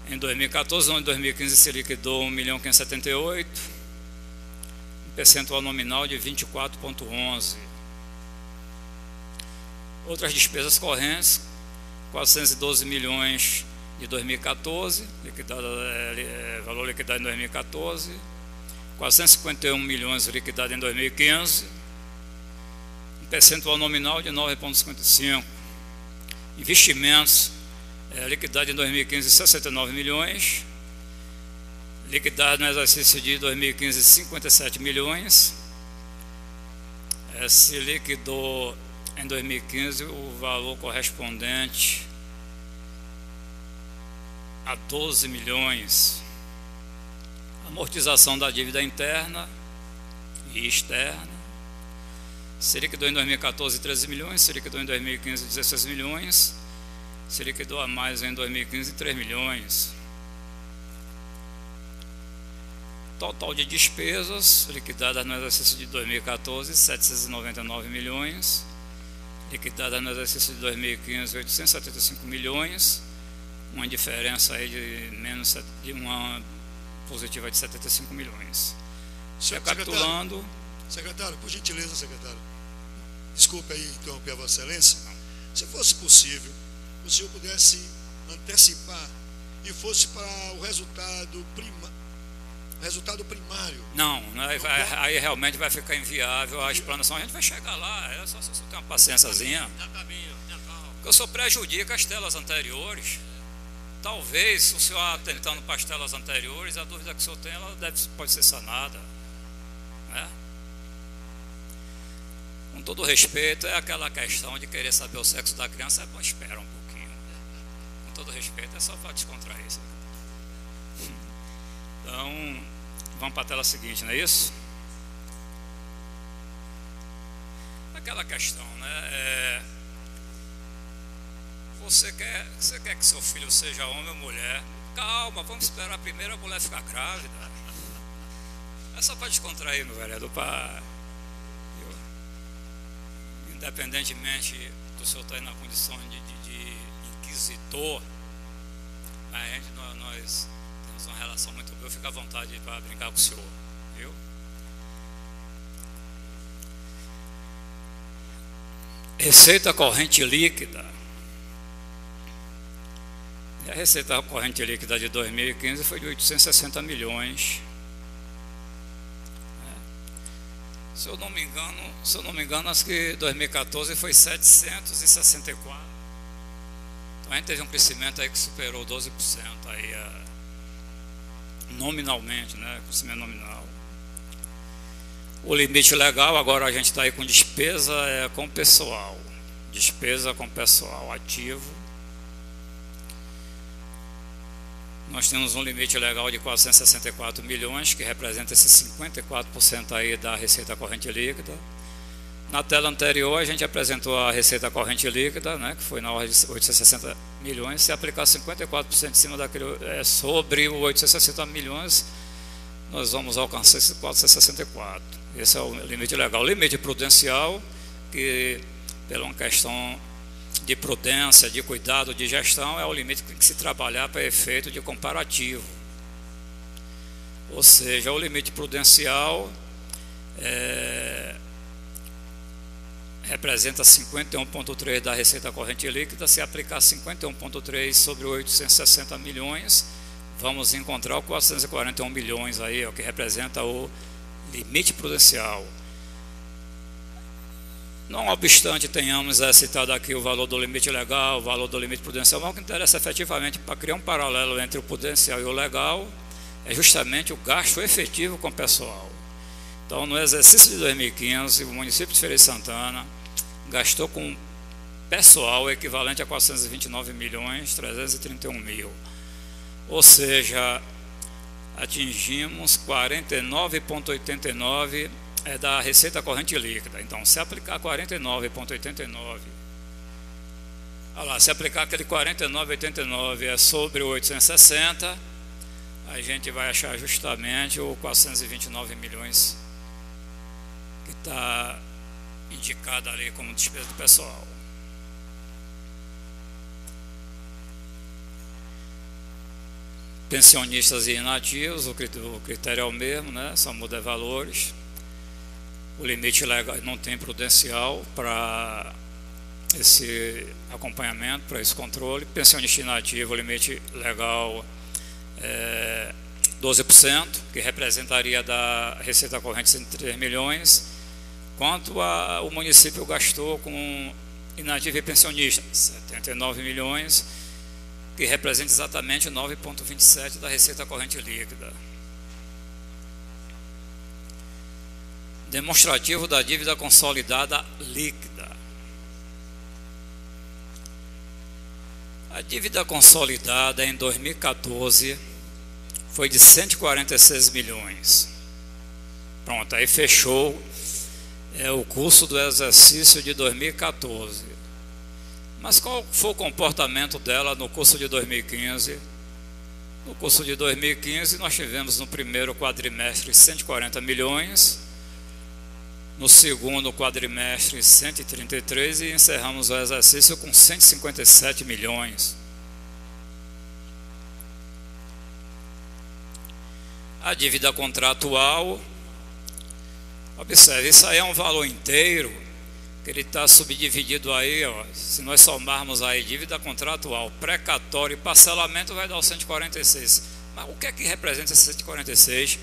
em 2014, em 2015 se liquidou 1.578.000, percentual nominal de 24,11%. Outras despesas correntes, 412 milhões de 2014, valor liquidado em 2014, 451 milhões liquidado em 2015, um percentual nominal de 9,55%. Investimentos, liquidado em 2015, 69 milhões, liquidado no exercício de 2015, 57 milhões, se liquidou em 2015 o valor correspondente a 12 milhões. Amortização da dívida interna e externa, se liquidou em 2014 13 milhões, se liquidou em 2015 16 milhões, se liquidou a mais em 2015 3 milhões. Total de despesas liquidadas no exercício de 2014, 799 milhões, liquidadas no exercício de 2015, 875 milhões, uma diferença aí de uma positiva de 75 milhões. Recapitulando. Secretário, por gentileza, secretário, desculpe aí interromper a Vossa Excelência. Se fosse possível, o senhor pudesse antecipar e fosse para o resultado primário. Não, aí realmente vai ficar inviável a explanação. A gente vai chegar lá, é só se você tem uma paciênciazinha. Porque o senhor prejudica as telas anteriores. Talvez, o senhor atentando para as telas anteriores, a dúvida que o senhor tem, ela pode ser sanada, né? Com todo respeito, é aquela questão de querer saber o sexo da criança, é bom esperar um pouquinho. Com todo respeito, é só para descontrair isso. Então, vamos para a tela seguinte, não é isso? Aquela questão, né? Você quer que seu filho seja homem ou mulher? Calma, vamos esperar primeiro a mulher ficar grávida. É só para descontrair, meu vereador, independentemente do senhor estar na condição de inquisitor, nós temos uma relação muito boa, fica à vontade para brincar com o senhor, viu? Receita corrente líquida. E a receita corrente líquida de 2015 foi de 860 milhões. Se eu não me engano, acho que 2014 foi 764. Então a gente teve um crescimento aí que superou 12% aí, nominalmente, né? Crescimento nominal. O limite legal, agora a gente está aí com despesa com pessoal. Despesa com pessoal ativo. Nós temos um limite legal de 464 milhões, que representa esses 54% aí da receita corrente líquida. Na tela anterior a gente apresentou a receita corrente líquida, né, que foi na ordem de 860 milhões. Se aplicar 54% em cima daquele, sobre o 860 milhões, nós vamos alcançar esses 464. Esse é o limite legal. O limite prudencial, que pela uma questão de prudência, de cuidado, de gestão, é o limite que tem que se trabalhar para efeito de comparativo. Ou seja, o limite prudencial representa 51,3% da receita corrente líquida. Se aplicar 51,3% sobre 860 milhões, vamos encontrar o 441 milhões aí, que representa o limite prudencial. Não obstante tenhamos citado aqui o valor do limite legal, o valor do limite prudencial, mas o que interessa efetivamente para criar um paralelo entre o prudencial e o legal é justamente o gasto efetivo com o pessoal. Então, no exercício de 2015, o município de Feira de Santana gastou com pessoal equivalente a 429 milhões 331 mil. Ou seja, atingimos 49,89% da receita corrente líquida. Então, se aplicar 49,89%, se aplicar aquele 49,89% sobre o 860, a gente vai achar justamente o 429 milhões que está indicado ali como despesa do pessoal. Pensionistas e inativos, o critério é o mesmo, né? Só muda valores. O limite legal não tem prudencial para esse acompanhamento, para esse controle. Pensionista inativo, o limite legal é 12%, que representaria da receita corrente 103 milhões, quanto o município gastou com inativo e pensionista, 79 milhões, que representa exatamente 9,27% da receita corrente líquida. Demonstrativo da dívida consolidada líquida. A dívida consolidada em 2014 foi de 146 milhões. Pronto, aí fechou o curso do exercício de 2014. Mas qual foi o comportamento dela no curso de 2015? No curso de 2015 nós tivemos no primeiro quadrimestre 140 milhões, no segundo quadrimestre 133 e encerramos o exercício com 157 milhões. A dívida contratual, observe, isso aí é um valor inteiro, que ele está subdividido aí, se nós somarmos aí dívida contratual, precatório e parcelamento, vai dar o 146. Mas o que é que representa esse 146?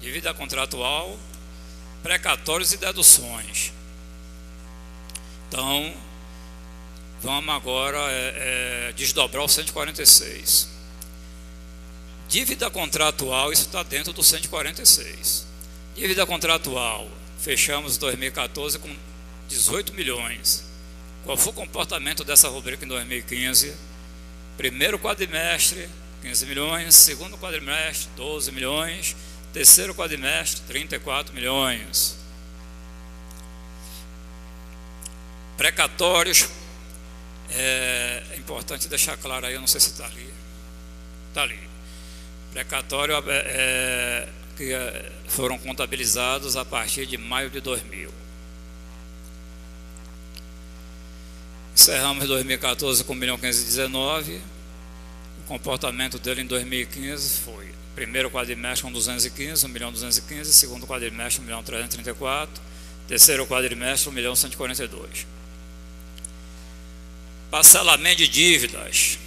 Dívida contratual, precatórios e deduções. Então, vamos agora desdobrar o 146. Dívida contratual, isso está dentro do 146. Dívida contratual, fechamos 2014 com 18 milhões. Qual foi o comportamento dessa rubrica em 2015? Primeiro quadrimestre, 15 milhões. Segundo quadrimestre, 12 milhões. Terceiro quadrimestre, 34 milhões. Precatórios, é importante deixar claro aí, eu não sei se está ali. Está ali. Precatório que foram contabilizados a partir de maio de 2000. Encerramos 2014 com 1.519.000. O comportamento dele em 2015 foi: primeiro quadrimestre com 215, 1.215.000. Segundo quadrimestre, 1.334.000. Terceiro quadrimestre, 1.142.000. Parcelamento de dívidas.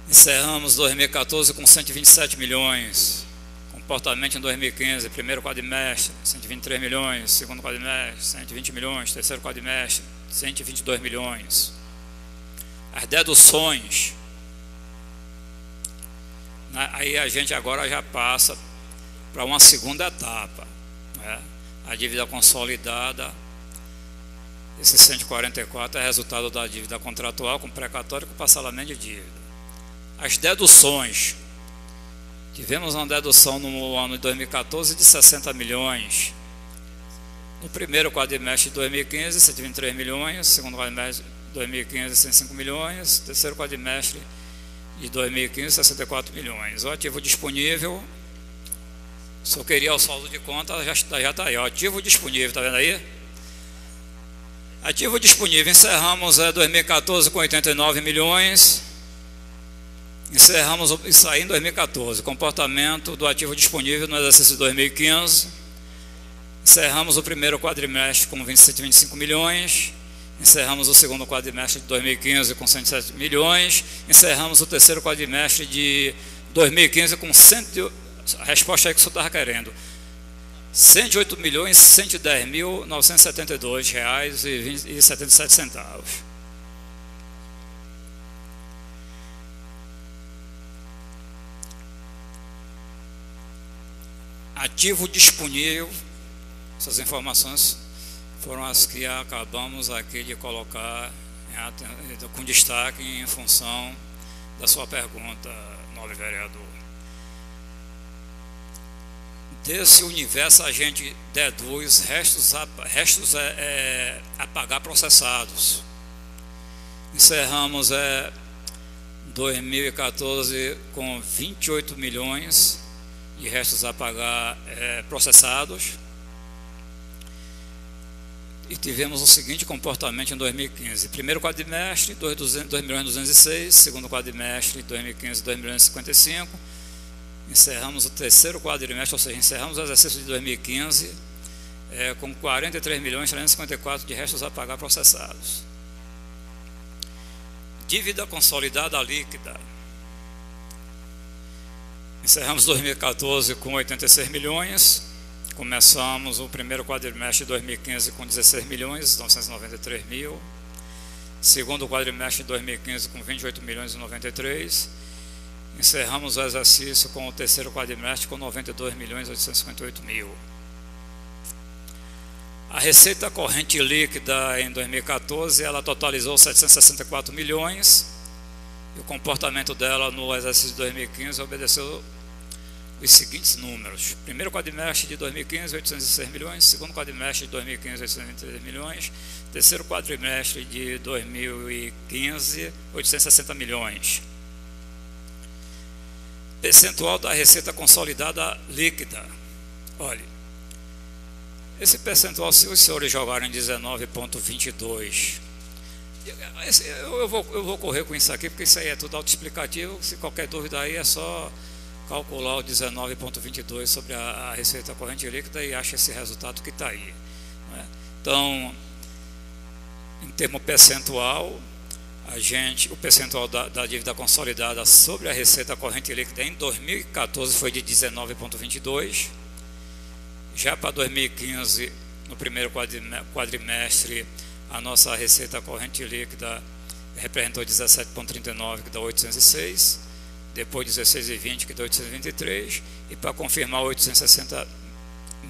Encerramos 2014 com 127 milhões. Comportamento em 2015, primeiro quadrimestre, 123 milhões. Segundo quadrimestre, 120 milhões. Terceiro quadrimestre, 122 milhões. As deduções. Aí a gente agora já passa para uma segunda etapa, né? A dívida consolidada, esse 144 é resultado da dívida contratual com precatório e com parcelamento de dívida. As deduções, tivemos uma dedução no ano de 2014 de 60 milhões, no primeiro quadrimestre de 2015, 123 milhões, segundo quadrimestre de 2015, 105 milhões, terceiro quadrimestre de 2015, 64 milhões. O ativo disponível, só queria o saldo de conta, já está aí. O ativo disponível, está vendo aí? Ativo disponível, encerramos 2014 com 89 milhões, encerramos isso aí em 2014. Comportamento do ativo disponível no exercício de 2015, encerramos o primeiro quadrimestre com 125 milhões, encerramos o segundo quadrimestre de 2015 com 107 milhões, encerramos o terceiro quadrimestre de 2015 com a resposta aí que o senhor estava querendo, 108.110.972 reais e 77 centavos. Ativo disponível, essas informações foram as que acabamos aqui de colocar com destaque em função da sua pergunta, nobre vereador. Desse universo a gente deduz restos a pagar processados. Encerramos 2014 com 28 milhões de restos a pagar processados. E tivemos o seguinte comportamento em 2015. Primeiro quadrimestre, 2.206, segundo quadrimestre, 2015, 2.055. Encerramos o terceiro quadrimestre, ou seja, encerramos o exercício de 2015 com 43.354 de restos a pagar processados. Dívida consolidada líquida. Encerramos 2014 com 86 milhões, começamos o primeiro quadrimestre de 2015 com 16 milhões, 993 mil, segundo quadrimestre de 2015 com 28 milhões e 93, encerramos o exercício com o terceiro quadrimestre com 92 milhões e 858 mil. A receita corrente líquida em 2014, ela totalizou 764 milhões, e o comportamento dela no exercício de 2015 obedeceu os seguintes números. Primeiro quadrimestre de 2015, 806 milhões, segundo quadrimestre de 2015, 823 milhões, terceiro quadrimestre de 2015, 860 milhões. Percentual da receita consolidada líquida. Olha, esse percentual, se os senhores jogarem 19,22, eu vou correr com isso aqui, porque isso aí é tudo autoexplicativo. Se qualquer dúvida aí é só calcular o 19,22 sobre a receita corrente líquida e acha esse resultado que está aí, né? Então, em termo percentual, o percentual da dívida consolidada sobre a receita corrente líquida em 2014 foi de 19,22. Já para 2015, no primeiro quadrimestre, a nossa receita corrente líquida representou 17,39, que dá 806, depois 16,20, que dá 823, e para confirmar 860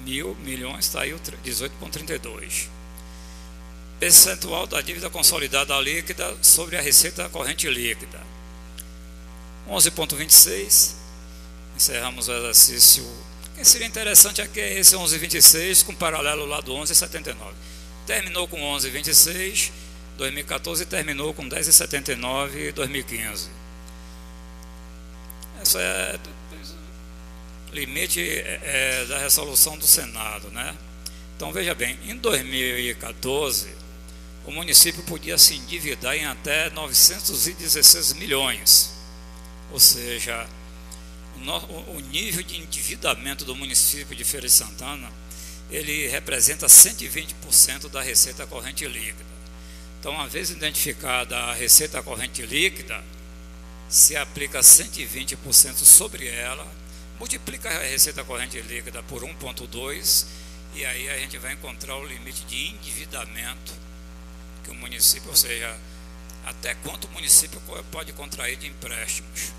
milhões, está aí o 18,32. Percentual da dívida consolidada líquida sobre a receita corrente líquida, 11,26. Encerramos o exercício. Quem seria interessante aqui é esse 11,26 com paralelo lá do 11,79. Terminou com 11,26 2014 e terminou com 10,79 2015. Esse é limite da resolução do Senado, né? Então veja bem, em 2014 o município podia se endividar em até 916 milhões, ou seja, o nível de endividamento do município de Feira de Santana, ele representa 120% da receita corrente líquida. Então, uma vez identificada a receita corrente líquida, se aplica 120% sobre ela, multiplica a receita corrente líquida por 1,2, e aí a gente vai encontrar o limite de endividamento que o município, ou seja, até quanto o município pode contrair de empréstimos.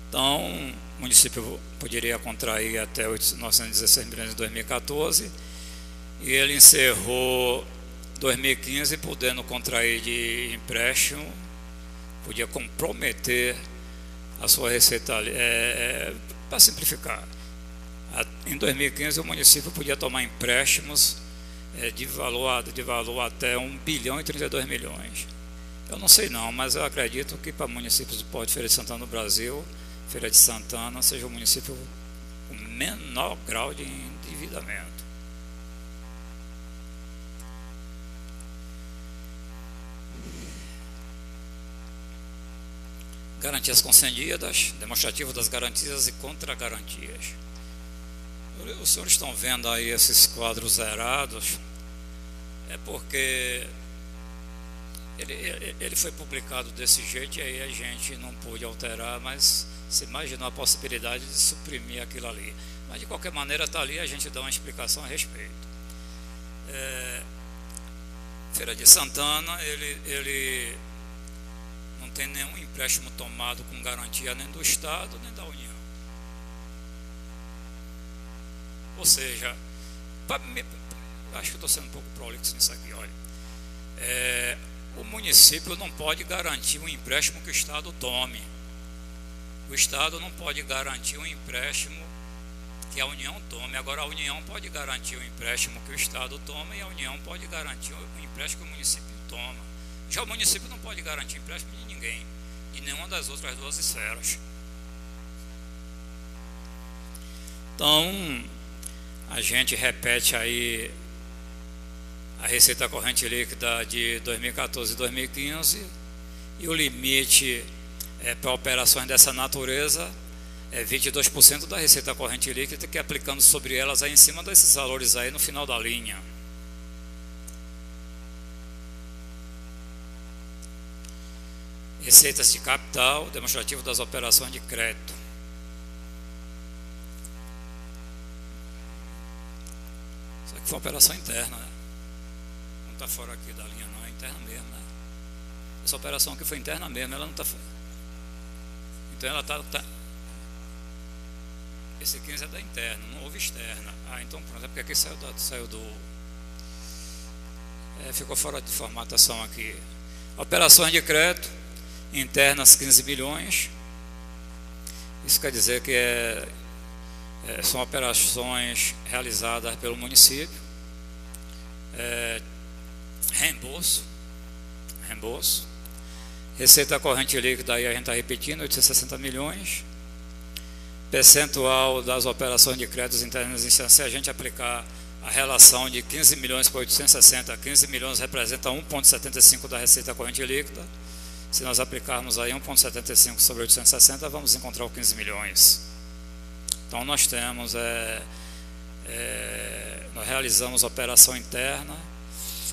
Então, o município poderia contrair até 916 milhões em 2014 e ele encerrou 2015 podendo contrair de empréstimo, podia comprometer a sua receita, para simplificar. Em 2015 o município podia tomar empréstimos de valor até 1 bilhão e 32 milhões. Eu não sei não, mas eu acredito que para municípios do Porto de Feira de Santana no Brasil, Feira de Santana seja o município com menor grau de endividamento. Garantias concedidas, demonstrativo das garantias e contra-garantias. Os senhores estão vendo aí esses quadros zerados, é porque ele foi publicado desse jeito e aí a gente não pôde alterar, mas se imaginou a possibilidade de suprimir aquilo ali. Mas de qualquer maneira está ali, a gente dá uma explicação a respeito. Feira de Santana, ele não tem nenhum empréstimo tomado com garantia nem do Estado nem da União. Ou seja, acho que estou sendo um pouco prolixo nisso aqui, olha. O município não pode garantir um empréstimo que o Estado tome. O Estado não pode garantir um empréstimo que a União tome. Agora a União pode garantir o empréstimo que o Estado toma e a União pode garantir o empréstimo que o município toma. Já o município não pode garantir empréstimo de ninguém, de nenhuma das outras duas esferas. Então, a gente repete aí a receita corrente líquida de 2014 e 2015 e o limite para operações dessa natureza é 22% da receita corrente líquida, que aplicando sobre elas aí em cima desses valores aí no final da linha. Receitas de capital, demonstrativo das operações de crédito. Isso aqui foi uma operação interna, né? Não está fora aqui da linha não, é interna mesmo, né? Essa operação aqui foi interna mesmo, ela não está fora. Então ela está... Esse 15 é da interna, não houve externa. Então pronto, é porque aqui saiu do... ficou fora de formatação aqui. Operações de crédito internas 15 milhões. Isso quer dizer que são operações realizadas pelo município. Reembolso. Receita corrente líquida, aí a gente está repetindo, 860 milhões. Percentual das operações de créditos internos, se a gente aplicar a relação de 15 milhões para 860, 15 milhões representa 1,75 da receita corrente líquida. Se nós aplicarmos aí 1,75 sobre 860, vamos encontrar os 15 milhões. Então nós temos, nós realizamos operação interna,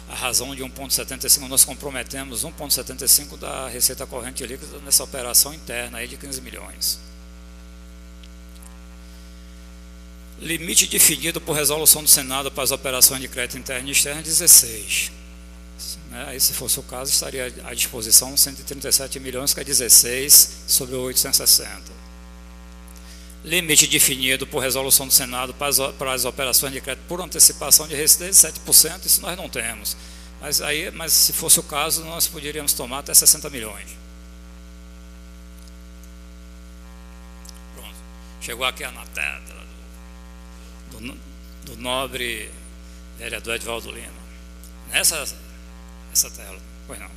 a razão de 1,75, nós comprometemos 1,75 da receita corrente líquida nessa operação interna aí de 15 milhões. Limite definido por resolução do Senado para as operações de crédito interno e externo, 16. Aí, se fosse o caso, estaria à disposição 137 milhões, que é 16 sobre 860. Limite definido por resolução do Senado para as operações de crédito por antecipação de receita, 7%, isso nós não temos. Mas se fosse o caso, nós poderíamos tomar até 60 milhões. Pronto. Chegou aqui a nota do nobre vereador Edvaldo Lima. Essa tela, pois não.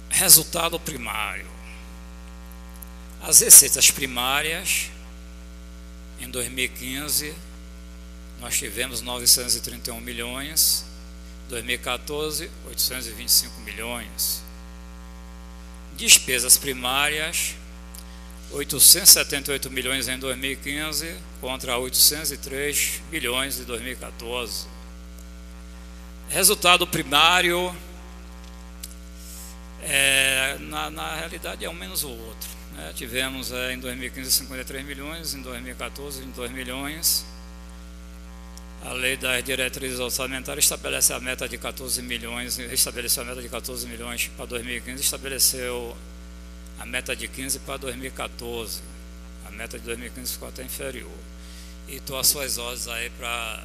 Resultado primário. As receitas primárias, em 2015, nós tivemos 931 milhões, 2014, 825 milhões. Despesas primárias, 878 milhões em 2015 contra 803 milhões de 2014. Resultado primário, na realidade é um menos o outro, né? Tivemos em 2015 53 milhões, em 2014 22 milhões. A lei das diretrizes orçamentárias estabelece a meta de 14 milhões, estabeleceu a meta de 14 milhões para 2015, estabeleceu a meta de 15 para 2014. A meta de 2015 ficou até inferior. E estou às suas ordens aí para...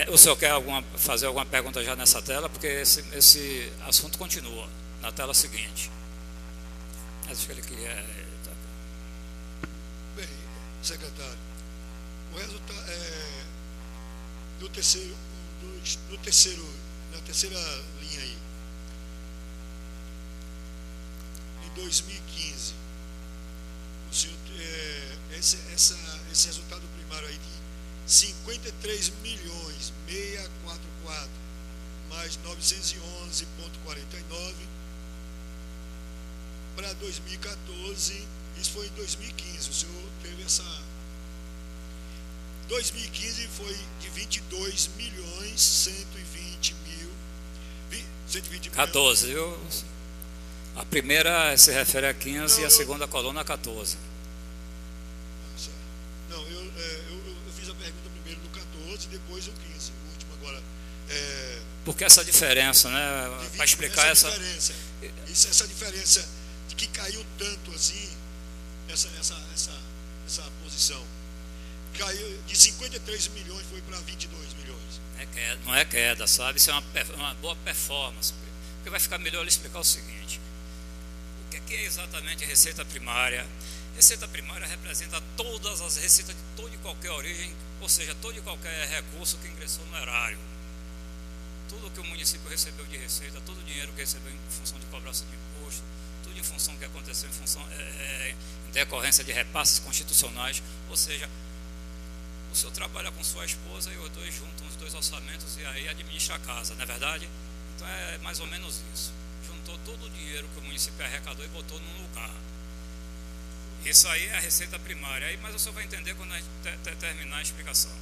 o senhor quer fazer alguma pergunta já nessa tela? Porque esse assunto continua na tela seguinte. Acho que ele queria... Bem, secretário, o resultado na terceira linha aí, em 2015, o senhor, esse resultado primário aí de 53 milhões 644 mais 911,49 para 2014, isso foi em 2015, o senhor teve essa... 2015 foi de 22 milhões 120 mil 14, viu? A primeira se refere a 15 e a segunda coluna a 14. Não, eu fiz a pergunta primeiro do 14 e depois o 15, o último agora. Porque essa diferença, né? Para explicar essa diferença de que caiu tanto assim, essa posição. Caiu de 53 milhões, foi para 22 milhões. Não é queda, sabe? Isso é uma boa performance. Porque vai ficar melhor ele explicar o seguinte: o que é exatamente receita primária? Receita primária representa todas as receitas de toda e qualquer origem, ou seja, todo e qualquer recurso que ingressou no erário. Tudo que o município recebeu de receita, todo o dinheiro que recebeu em função de cobrança de imposto, tudo em função que aconteceu em função em decorrência de repasses constitucionais, ou seja, o senhor trabalha com sua esposa e os dois juntam os dois orçamentos e aí administra a casa, não é verdade? Então é mais ou menos isso. Juntou todo o dinheiro que o município arrecadou e botou num lugar. Isso aí é a receita primária. Aí, mas o senhor vai entender quando a gente terminar a explicação.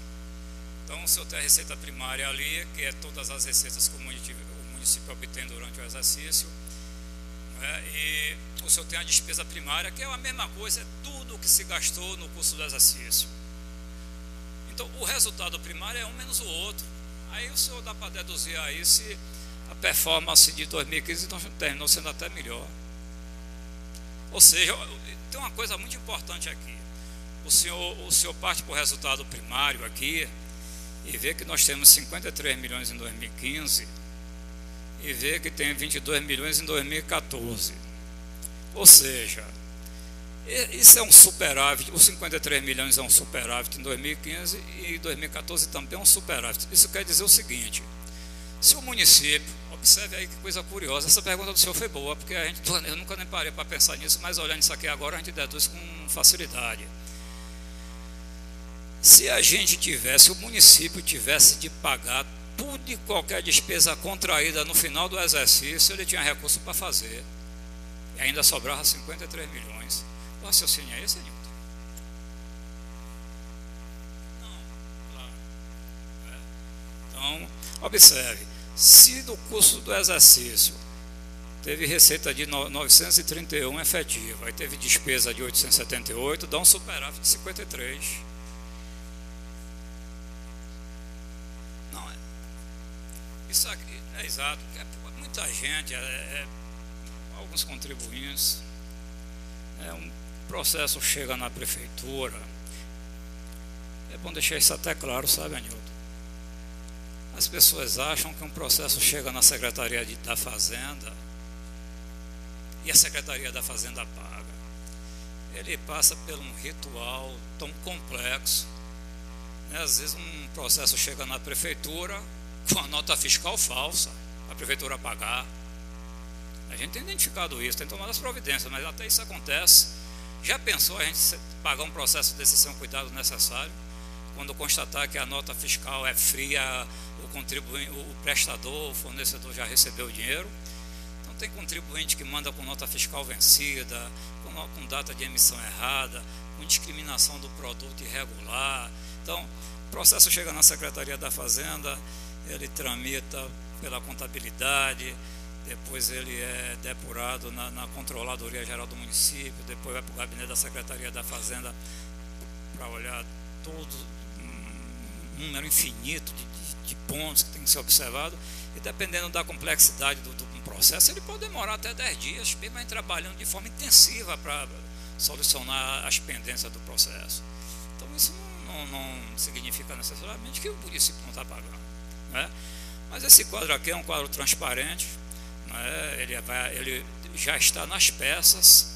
Então o senhor tem a receita primária ali, que é todas as receitas que o município obtém durante o exercício. E o senhor tem a despesa primária, que é a mesma coisa, é tudo que se gastou no curso do exercício. Então, o resultado primário é um menos o outro. Aí o senhor dá para deduzir aí se a performance de 2015 terminou sendo até melhor. Ou seja, tem uma coisa muito importante aqui. O senhor parte para o resultado primário aqui e vê que nós temos 53 milhões em 2015 e vê que tem 22 milhões em 2014. Ou seja, isso é um superávit, os 53 milhões é um superávit em 2015 e 2014 também é um superávit. Isso quer dizer o seguinte: se o município, observe aí que coisa curiosa, essa pergunta do senhor foi boa, porque eu nunca nem parei para pensar nisso, mas olhando isso aqui agora a gente deduz com facilidade. Se o município tivesse de pagar tudo e qualquer despesa contraída no final do exercício, ele tinha recurso para fazer, e ainda sobrava 53 milhões. O raciocínio é esse, Nilton? Não, claro. Então, observe, se no curso do exercício teve receita de 931 efetiva, aí teve despesa de 878, dá um superávit de 53. Não é? Isso aqui é exato, muita gente, alguns contribuintes, um processo chega na prefeitura, é bom deixar isso até claro, sabe, Anilton? As pessoas acham que um processo chega na Secretaria da Fazenda e a Secretaria da Fazenda paga. Ele passa por um ritual tão complexo, né? Às vezes um processo chega na prefeitura com a nota fiscal falsa, a prefeitura pagar. A gente tem identificado isso, tem tomado as providências, mas até isso acontece. Já pensou a gente pagar um processo desse sem o cuidado necessário? Quando constatar que a nota fiscal é fria, o prestador, o fornecedor já recebeu o dinheiro. Então tem contribuinte que manda com nota fiscal vencida, com data de emissão errada, com discriminação do produto irregular. Então o processo chega na Secretaria da Fazenda, ele tramita pela contabilidade, depois ele é depurado na Controladoria Geral do Município, depois vai para o gabinete da Secretaria da Fazenda para olhar tudo número infinito de pontos que tem que ser observado, e dependendo da complexidade do processo, ele pode demorar até 10 dias, mesmo trabalhando de forma intensiva para solucionar as pendências do processo. Então isso não significa necessariamente que o município não está pagando, né? Mas esse quadro aqui é um quadro transparente, né? Ele já está nas peças,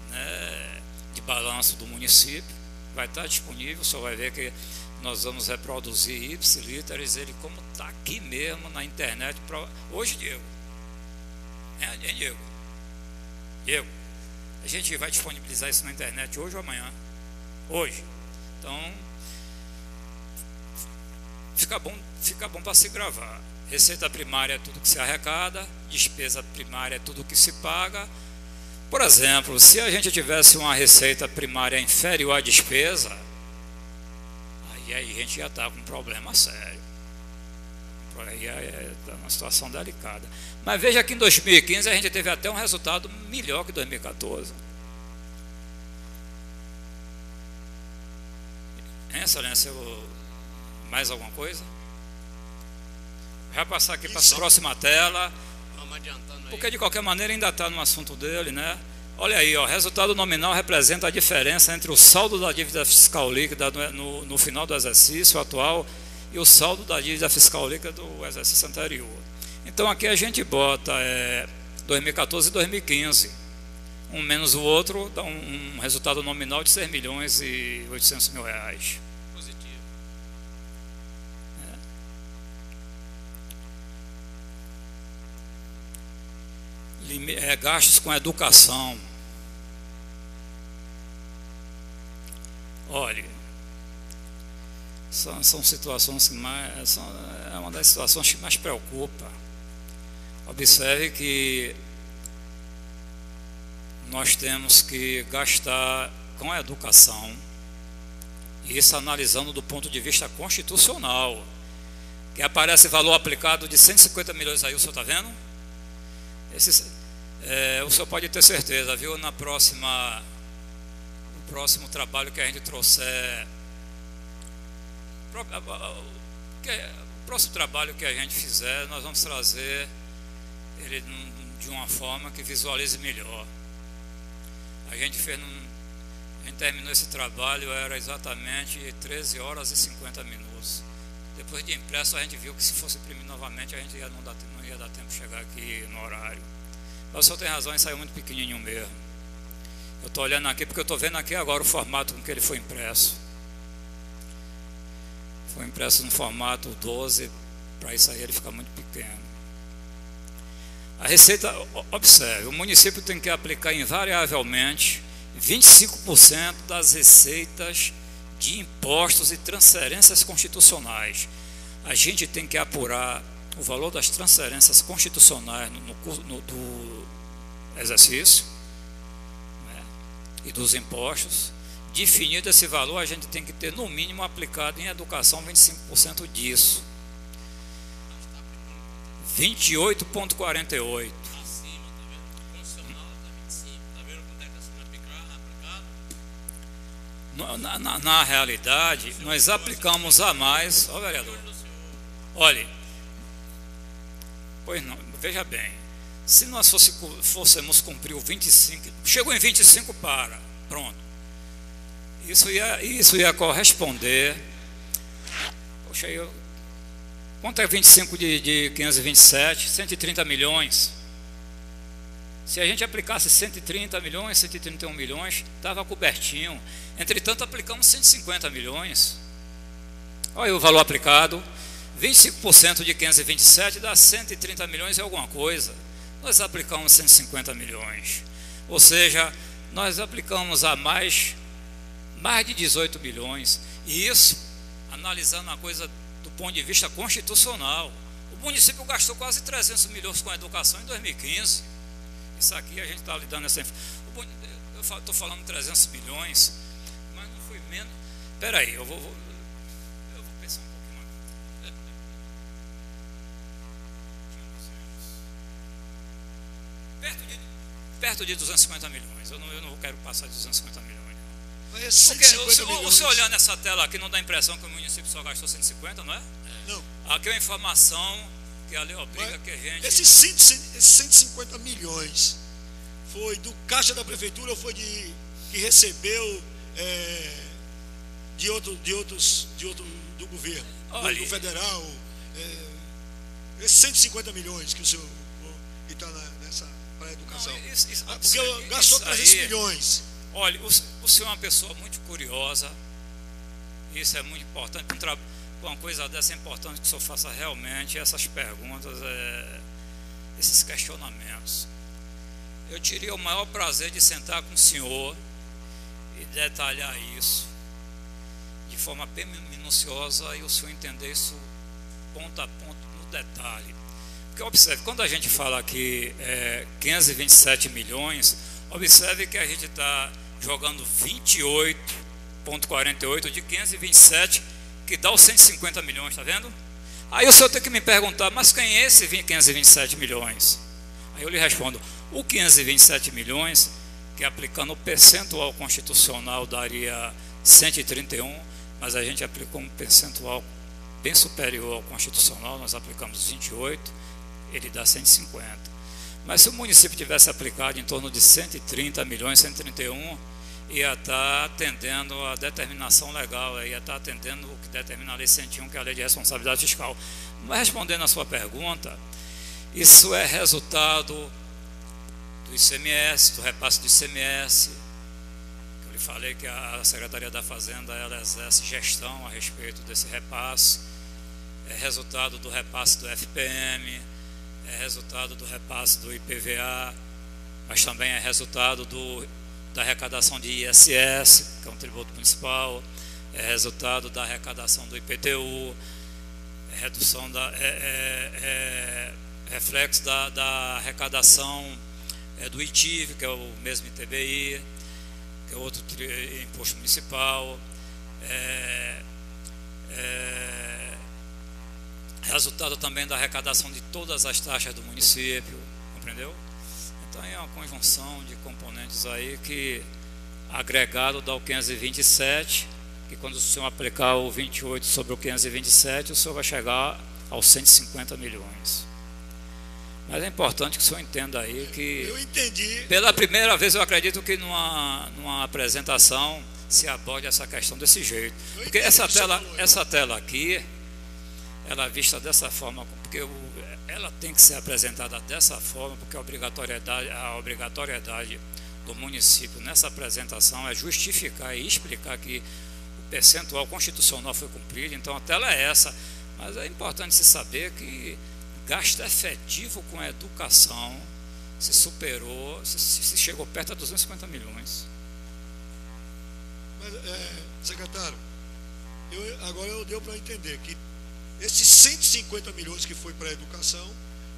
né, de balanço do município, vai estar disponível, só vai ver que nós vamos reproduzir ipsiliteres, ele como está aqui mesmo na internet. Hoje, Diego, Diego, a gente vai disponibilizar isso na internet hoje ou amanhã? Hoje. Então, fica bom para se gravar. Receita primária é tudo que se arrecada, despesa primária é tudo que se paga. Por exemplo, se a gente tivesse uma receita primária inferior à despesa, aí a gente já está com um problema sério. Aí está uma situação delicada. Mas veja que em 2015 a gente teve até um resultado melhor que 2014. Excelência, mais alguma coisa? Já passar aqui para a próxima tela. Vamos adiantando aí. Porque de qualquer maneira ainda está no assunto dele, né? Olha aí, ó, resultado nominal representa a diferença entre o saldo da dívida fiscal líquida no final do exercício atual e o saldo da dívida fiscal líquida do exercício anterior. Então aqui a gente bota 2014 e 2015. Um menos o outro dá um resultado nominal de 6 milhões e 800 mil reais. Positivo. Gastos com educação. Olha, são situações que é uma das situações que mais preocupa. Observe que nós temos que gastar com a educação, e isso analisando do ponto de vista constitucional, que aparece valor aplicado de 150 milhões aí, o senhor está vendo? O senhor pode ter certeza, viu? No próximo trabalho que a gente trouxer, o próximo trabalho que a gente fizer, nós vamos trazer ele de uma forma que visualize melhor. A gente terminou esse trabalho, era exatamente 13 horas e 50 minutos. Depois de impresso, a gente viu que se fosse imprimir novamente, a gente não ia dar tempo de chegar aqui no horário. Mas o senhor tem razão, ele saiu muito pequenininho mesmo. Eu estou olhando aqui porque eu estou vendo aqui agora o formato com que ele foi impresso. Foi impresso no formato 12, para isso aí ele fica muito pequeno. A receita, observe, o município tem que aplicar invariavelmente 25% das receitas de impostos e transferências constitucionais. A gente tem que apurar o valor das transferências constitucionais do exercício, né, e dos impostos. Definido esse valor, a gente tem que ter no mínimo aplicado em educação 25% disso. 28,48. Na realidade, nós aplicamos a mais. Ó, vereador, olhe, pois não, veja bem, se nós fôssemos cumprir o 25, chegou em 25 pronto, isso ia corresponder, poxa, quanto é 25 de 527? 130 milhões. Se a gente aplicasse 130 milhões, 131 milhões, estava cobertinho. Entretanto, aplicamos 150 milhões. Olha aí o valor aplicado. 25% de 527 dá 130 milhões e alguma coisa. Nós aplicamos 150 milhões. Ou seja, nós aplicamos a mais de 18 milhões. E isso, analisando a coisa do ponto de vista constitucional. O município gastou quase 300 milhões com a educação em 2015. Isso aqui a gente está lidando essa. Eu estou falando 300 milhões, mas não foi menos. Espera aí, eu vou pensar um pouquinho mais. Perto de 250 milhões. Eu não quero passar de 250 milhões. É 150 milhões. O senhor olhando essa tela aqui não dá a impressão que o município só gastou 150, não é? Não. Aqui é uma informação que a lei obriga que a gente... Esses 150 milhões foi do caixa da prefeitura ou foi que recebeu do governo, do federal? Esses 150 milhões que o senhor está nessa para a educação. Não, porque gastou 300 milhões. Olha, o senhor é uma pessoa muito curiosa, isso é muito importante. Com uma coisa dessa é importante que o senhor faça realmente essas perguntas, esses questionamentos. Eu teria o maior prazer de sentar com o senhor e detalhar isso de forma bem minuciosa e o senhor entender isso ponto a ponto no detalhe. Porque observe, quando a gente fala aqui 527 milhões, observe que a gente está jogando 28,48 de 527, que dá os 150 milhões, está vendo? Aí o senhor tem que me perguntar, mas quem é esse 527 milhões? Aí eu lhe respondo, o 527 milhões, que aplicando o percentual constitucional daria 131, mas a gente aplicou um percentual bem superior ao constitucional, nós aplicamos 28, ele dá 150. Mas se o município tivesse aplicado em torno de 130 milhões, 131, ia estar atendendo a determinação legal, ia estar atendendo o que determina a Lei 101, que é a Lei de Responsabilidade Fiscal. Mas respondendo a sua pergunta, isso é resultado do ICMS, do repasse do ICMS, que eu lhe falei que a Secretaria da Fazenda ela exerce gestão a respeito desse repasse, é resultado do repasse do FPM, é resultado do repasse do IPVA, mas também é resultado da arrecadação de ISS, que é um tributo municipal, é resultado da arrecadação do IPTU, é redução reflexo da arrecadação do ITIV, que é o mesmo ITBI, que é outro imposto municipal, resultado também da arrecadação de todas as taxas do município, compreendeu? Então é uma conjunção de componentes aí que agregado dá o 527, que quando o senhor aplicar o 28 sobre o 527, o senhor vai chegar aos 150 milhões. Mas é importante que o senhor entenda aí que... Eu entendi. Pela primeira vez eu acredito que numa apresentação se aborde essa questão desse jeito. Porque essa tela aqui, ela é vista dessa forma, porque ela tem que ser apresentada dessa forma, porque a obrigatoriedade do município nessa apresentação é justificar e explicar que o percentual constitucional foi cumprido. Então a tela é essa, mas é importante se saber que gasto efetivo com a educação se superou, se chegou perto a 250 milhões. Mas, secretário, agora eu deu para entender que esses 150 milhões que foi para a educação,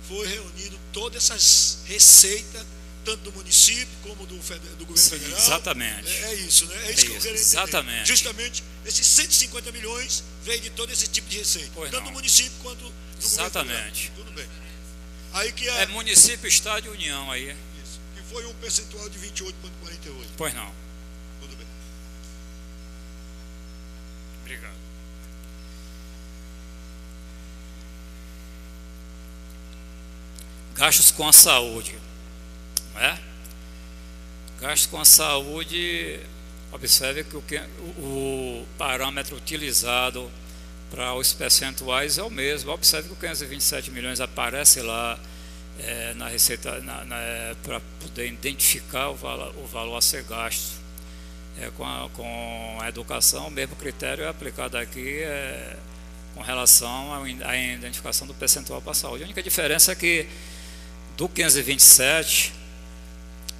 foi reunido todas essas receitas, tanto do município como do governo federal. Exatamente. É isso, né? É isso que eu queria entender. Exatamente. Justamente, esses 150 milhões veio de todo esse tipo de receita. Tanto do município quanto do governo federal. Tudo bem. Aí que é município, estado e união aí. Isso. Que foi um percentual de 28,48. Pois não. Tudo bem. Obrigado. Gastos com a saúde, não é? Gastos com a saúde, observe que o parâmetro utilizado para os percentuais é o mesmo. Observe que o 527 milhões aparece lá na receita para poder identificar o valor a ser gasto. Com a educação, o mesmo critério é aplicado aqui com relação à identificação do percentual para a saúde. A única diferença é que do 527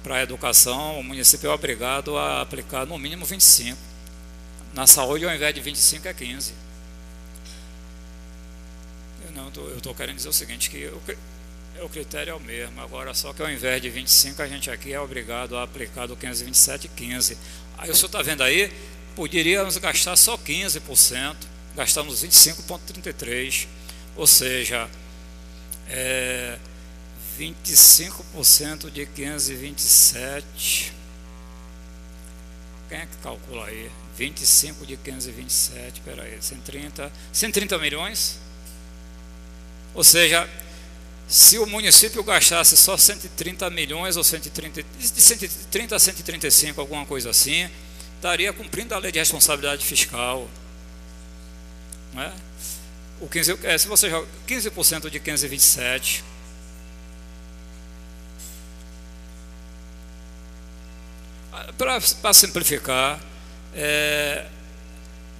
para a educação, o município é obrigado a aplicar no mínimo 25. Na saúde, ao invés de 25, é 15. Eu estou querendo dizer o seguinte, que o critério é o mesmo, agora só que ao invés de 25, a gente aqui é obrigado a aplicar do 527, 15. Aí o senhor está vendo aí, poderíamos gastar só 15%, gastamos 25,33%, ou seja, 25% de 527 Quem é que calcula aí? 25 de 527, espera aí, 130 milhões? Ou seja, se o município gastasse só 130 milhões, ou 130, de 130 a 135, alguma coisa assim, estaria cumprindo a lei de responsabilidade fiscal. Não é? Se você joga 15% de 527, para simplificar,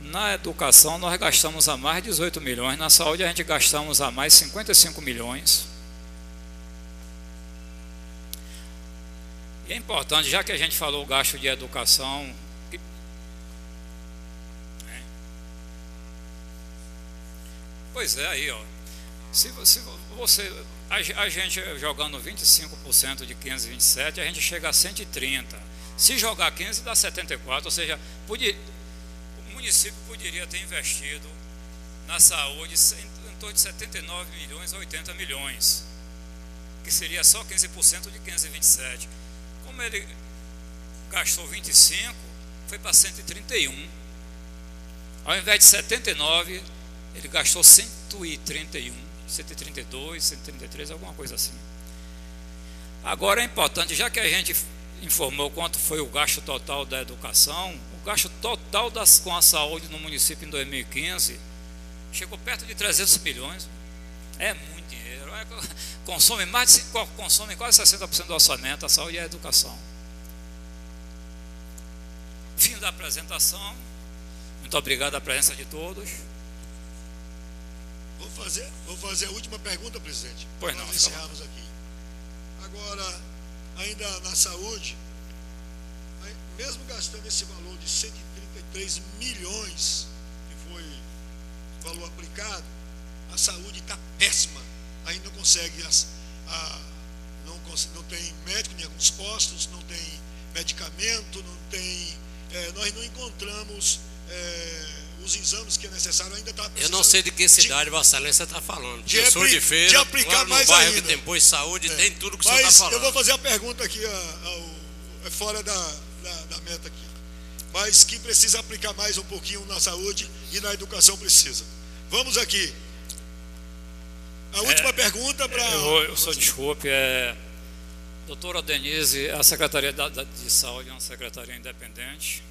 na educação nós gastamos a mais 18 milhões, na saúde a gente gastamos a mais 55 milhões. E é importante, já que a gente falou o gasto de educação, pois é, aí, ó, se você, a gente jogando 25% de 527, a gente chega a 130. Se jogar 15 dá 74, ou seja, o município poderia ter investido na saúde em torno de 79 milhões a 80 milhões, que seria só 15% de 527. Como ele gastou 25, foi para 131. Ao invés de 79, ele gastou 131, 132, 133, alguma coisa assim. Agora é importante, já que a gente informou quanto foi o gasto total da educação, o gasto total com a saúde no município em 2015 chegou perto de 300 milhões. É muito dinheiro. Consome quase 60% do orçamento, a saúde e a educação. Fim da apresentação. Muito obrigado a presença de todos. Vou fazer a última pergunta, presidente. Pois não. Nós encerramos aqui. Agora, ainda na saúde, mesmo gastando esse valor de 133 milhões, que foi o valor aplicado, a saúde está péssima. Ainda não consegue, não tem médico em alguns postos, não tem medicamento, não tem, nós não encontramos os exames que é necessário, ainda está precisando. Eu não sei de que cidade Vossa Excelência está falando. Eu sou de Feira, de aplicar no mais bairro ainda. Que tem posto de saúde, tem tudo que o senhor Mas está falando. eu vou fazer a pergunta aqui, fora da meta aqui. Mas que precisa aplicar mais um pouquinho na saúde e na educação precisa. Vamos aqui. A última pergunta para... Eu sou, desculpe, doutora Denise, a Secretaria de Saúde é uma secretaria independente.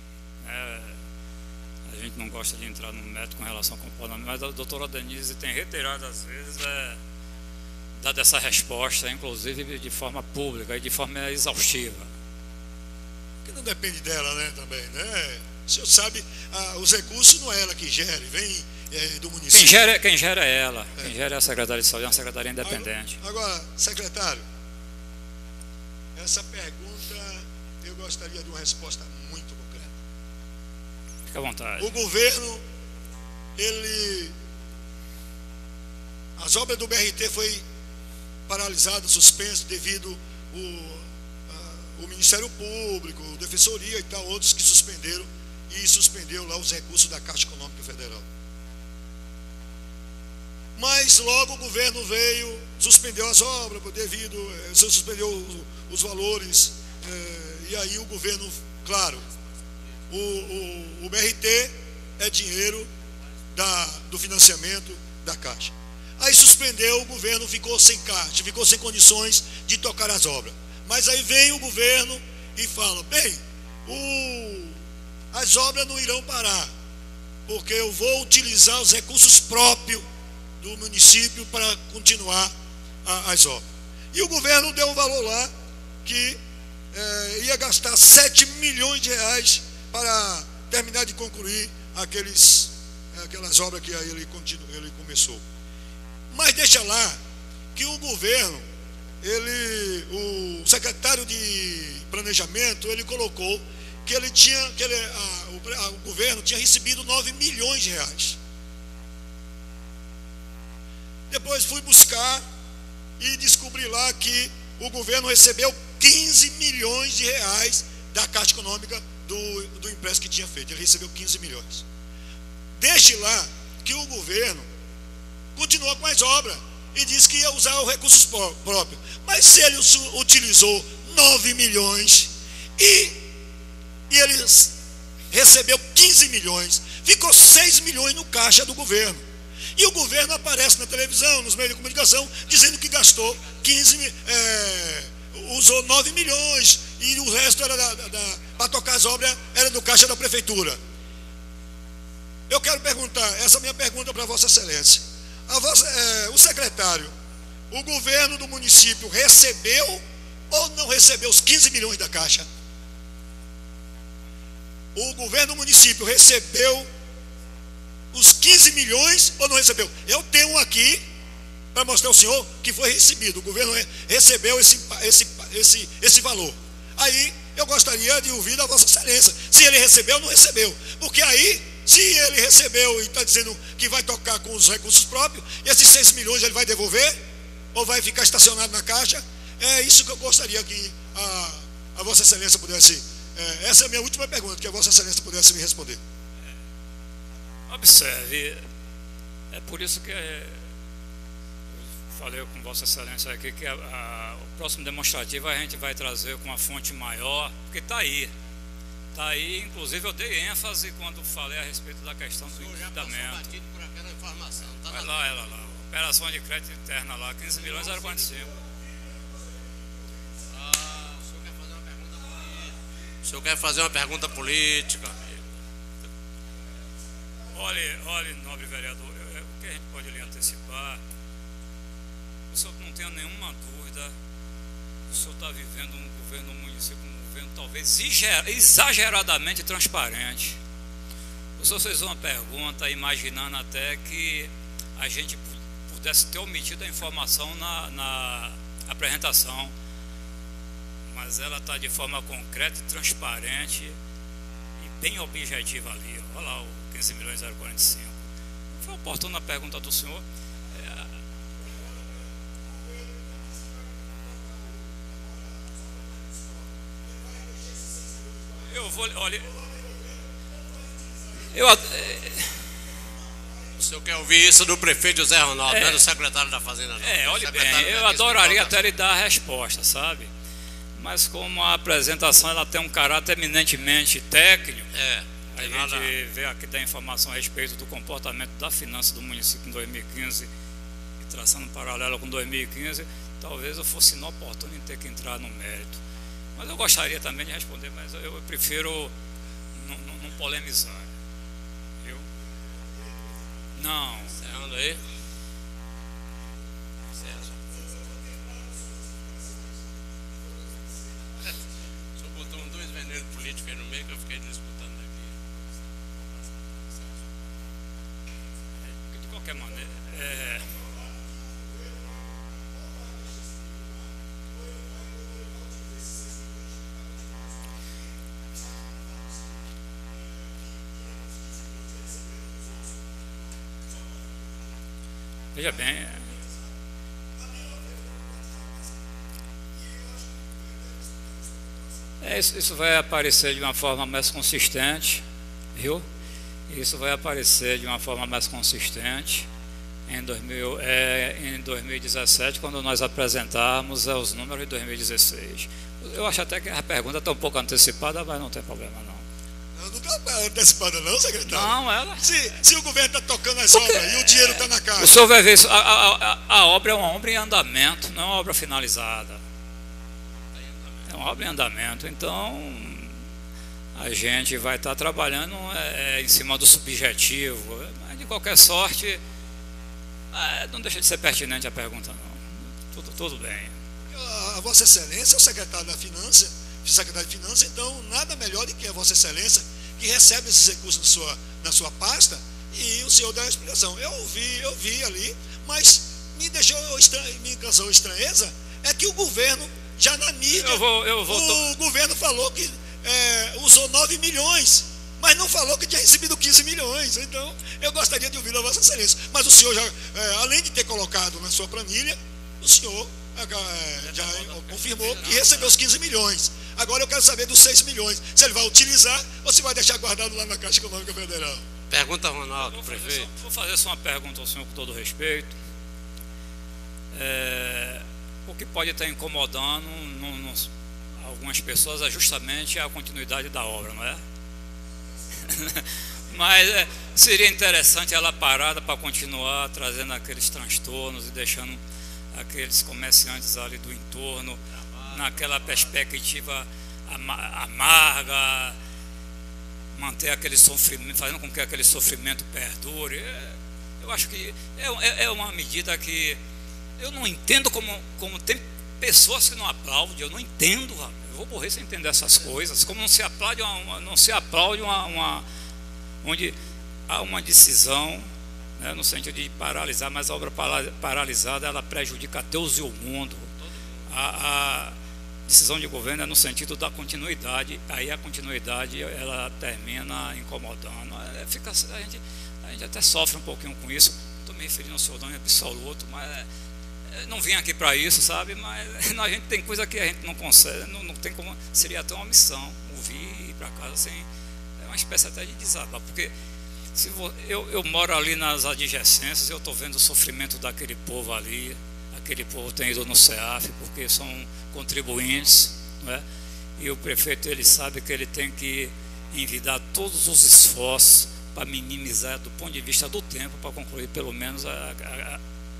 A gente não gosta de entrar no mérito com relação ao comportamento, mas a doutora Denise tem reiteradas vezes dado essa resposta, inclusive de forma pública e de forma exaustiva. Que não depende dela, né, também, né? O senhor sabe, os recursos não é ela que gere, vem do município. Quem gera é ela, quem gera é a Secretaria de Saúde, é uma secretaria independente. Agora, secretário, essa pergunta eu gostaria de uma resposta muito concreta. Fique à vontade. O governo, as obras do BRT foi paralisado, suspenso devido o Ministério Público, a Defensoria e tal, outros que suspendeu lá os recursos da Caixa Econômica Federal. Mas logo o governo veio, suspendeu as obras suspendeu os valores, e aí o governo, claro, o BRT é dinheiro do financiamento da Caixa. Aí suspendeu, o governo ficou sem caixa, ficou sem condições de tocar as obras. Mas aí vem o governo e fala, bem, as obras não irão parar, porque eu vou utilizar os recursos próprios do município para continuar as obras. E o governo deu um valor lá que ia gastar 7 milhões de reais para terminar de concluir aquelas obras que aí ele começou. Mas deixa lá que o governo, o secretário de planejamento, ele colocou que o governo tinha recebido 9 milhões de reais. Depois fui buscar e descobri lá que o governo recebeu 15 milhões de reais da Caixa Econômica do empréstimo que tinha feito. Ele recebeu 15 milhões. Deixe lá que o governo continua com as obras e disse que ia usar os recursos próprios. Mas se ele utilizou 9 milhões e ele recebeu 15 milhões, ficou 6 milhões no caixa do governo. E o governo aparece na televisão, nos meios de comunicação, dizendo que gastou usou 9 milhões, e o resto era para tocar as obras, era do caixa da prefeitura. Eu quero perguntar, essa é a minha pergunta para Vossa Excelência. O secretário, o governo do município recebeu ou não recebeu os 15 milhões da Caixa? O governo do município recebeu os 15 milhões ou não recebeu? Eu tenho aqui para mostrar ao senhor que foi recebido. O governo recebeu esse valor. Aí eu gostaria de ouvir da Vossa Excelência se ele recebeu ou não recebeu. Porque aí, se ele recebeu e está dizendo que vai tocar com os recursos próprios, esses 6 milhões ele vai devolver ou vai ficar estacionado na Caixa? É isso que eu gostaria que a Vossa Excelência pudesse. Essa é a minha última pergunta, que a Vossa Excelência pudesse me responder. Observe, é por isso que eu falei com Vossa Excelência aqui que o próximo demonstrativo a gente vai trazer com uma fonte maior, porque está aí. Está aí, inclusive eu dei ênfase quando falei a respeito da questão do endividamento. Por aquela informação. Tá vai lá, ela lá. Operação de crédito interna lá, 15 milhões 045. O senhor quer fazer uma pergunta política, amigo? Olhe, nobre vereador, o que a gente pode lhe antecipar, o senhor não tenha nenhuma dúvida, o senhor está vivendo um governo municipal, um governo talvez exageradamente transparente. O senhor fez uma pergunta imaginando até que a gente pudesse ter omitido a informação na apresentação, mas ela está de forma concreta e transparente e bem objetiva ali. Olha lá o 15 milhões 045. Foi oportuna a pergunta do senhor. Eu vou, olha, o senhor quer ouvir isso do prefeito José Ronaldo, não é do secretário da Fazenda, não? Olhe bem, eu adoraria até lhe dar a resposta, sabe? Mas como a apresentação ela tem um caráter eminentemente técnico, a gente vê aqui da informação a respeito do comportamento da finança do município em 2015 e traçando um paralelo com 2015, talvez eu fosse inoportuno em ter que entrar no mérito. Mas eu gostaria também de responder, mas eu prefiro não polemizar. Viu? Não. Encerrando aí. O senhor botou dois venenos políticos aí no meio que eu fiquei disputando aqui. De qualquer maneira, veja bem, isso vai aparecer de uma forma mais consistente, viu? Isso vai aparecer de uma forma mais consistente em 2017, quando nós apresentarmos os números de 2016. Eu acho até que a pergunta está um pouco antecipada, mas não tem problema não. Não está antecipada não, secretário? Não, ela... Se o governo está tocando as obras e o dinheiro está na caixa. O senhor vai ver isso, a obra é uma obra em andamento, não é uma obra finalizada. É uma obra em andamento, então a gente vai estar trabalhando em cima do subjetivo. Mas de qualquer sorte, não deixa de ser pertinente a pergunta não. Tudo bem. A Vossa Excelência é o secretário da Finança, secretário de Finanças, então nada melhor do que a Vossa Excelência, que recebe esses recursos na sua pasta, e o senhor dá a explicação. Eu vi ali, mas me causou estranheza, é que o governo, já na mídia, o governo falou que usou 9 milhões, mas não falou que tinha recebido 15 milhões, então eu gostaria de ouvir a Vossa Excelência. Mas o senhor já, além de ter colocado na sua planilha, o senhor já confirmou que recebeu os 15 milhões. Agora eu quero saber dos 6 milhões, se ele vai utilizar ou se vai deixar guardado lá na Caixa Econômica Federal. Pergunta, Ronaldo, prefeito. Vou fazer só uma pergunta ao senhor com todo respeito. O que pode estar incomodando algumas pessoas é justamente a continuidade da obra, não é? Mas seria interessante ela parada para continuar trazendo aqueles transtornos e deixando aqueles comerciantes ali do entorno naquela perspectiva amarga, manter aquele sofrimento, fazendo com que aquele sofrimento perdure. Eu acho que é uma medida que eu não entendo como tem pessoas que não aplaudem. Eu não entendo, eu vou morrer sem entender essas coisas. Como não se aplaude onde há uma decisão, né, no sentido de paralisar, mas a obra paralisada ela prejudica Deus e o mundo. A decisão de governo é no sentido da continuidade, aí a continuidade ela termina incomodando. A gente até sofre um pouquinho com isso. Estou me referindo ao seu nome absoluto, mas não vim aqui para isso, sabe? Mas a gente tem coisa que a gente não consegue, não tem como, seria até uma missão, ouvir e ir para casa sem. É uma espécie até de desabafo, porque eu moro ali nas adjacências, eu estou vendo o sofrimento daquele povo ali. Aquele povo tem ido no CEAF porque são contribuintes, não é? E o prefeito ele sabe que ele tem que envidar todos os esforços para minimizar do ponto de vista do tempo, para concluir pelo menos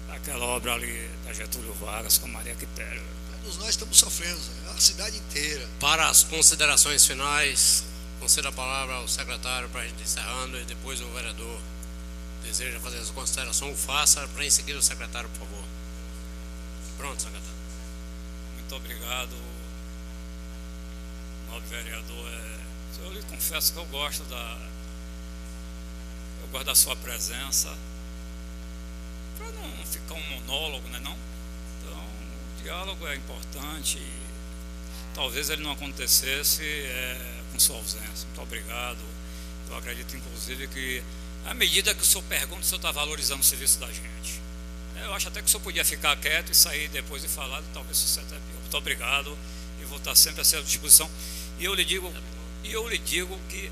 aquela obra ali da Getúlio Vargas com Maria Quitério. Todos nós estamos sofrendo, a cidade inteira. Para as considerações finais, concedo a palavra ao secretário para a gente encerrando, e depois o vereador deseja fazer essa consideração, o faça, para em seguida o secretário, por favor. Pronto, secretário. Muito obrigado, nobre vereador. Eu lhe confesso que eu gosto da sua presença, para não ficar um monólogo, né, não? Então, o diálogo é importante. Talvez ele não acontecesse com sua ausência. Muito obrigado. Eu acredito, inclusive, que à medida que o senhor pergunta, o senhor está valorizando o serviço da gente. Eu acho até que o senhor podia ficar quieto e sair depois e falar, talvez isso até pior. Muito obrigado, e vou estar sempre à sua disposição. E eu lhe digo que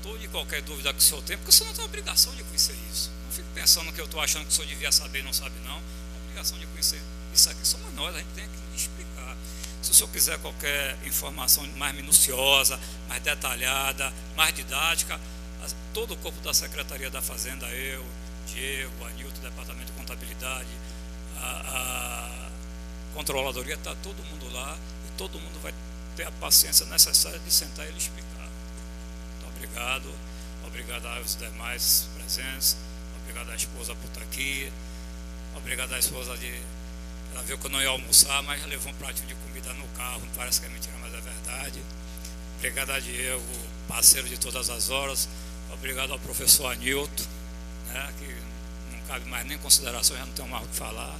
toda e qualquer dúvida que o senhor tem, porque o senhor não tem a obrigação de conhecer isso. Não fique pensando que eu estou achando que o senhor devia saber e não sabe, não. A obrigação de conhecer isso aqui somos nós, a gente tem que explicar. Se o senhor quiser qualquer informação mais minuciosa, mais detalhada, mais didática, todo o corpo da Secretaria da Fazenda, eu, Diego, Anilton, Departamento de Contabilidade, a Controladoria, está todo mundo lá e todo mundo vai ter a paciência necessária de sentar e lhe explicar. Muito obrigado. Obrigado aos demais presentes. Obrigado à esposa por estar aqui. Obrigado à esposa ela viu que eu não ia almoçar, mas levou um pratinho de comida no carro. Não parece que é mentira, mas é verdade. Obrigado a Diego, parceiro de todas as horas. Obrigado ao professor Anilton, né, que não cabe mais nem consideração, já não tenho mais o que falar.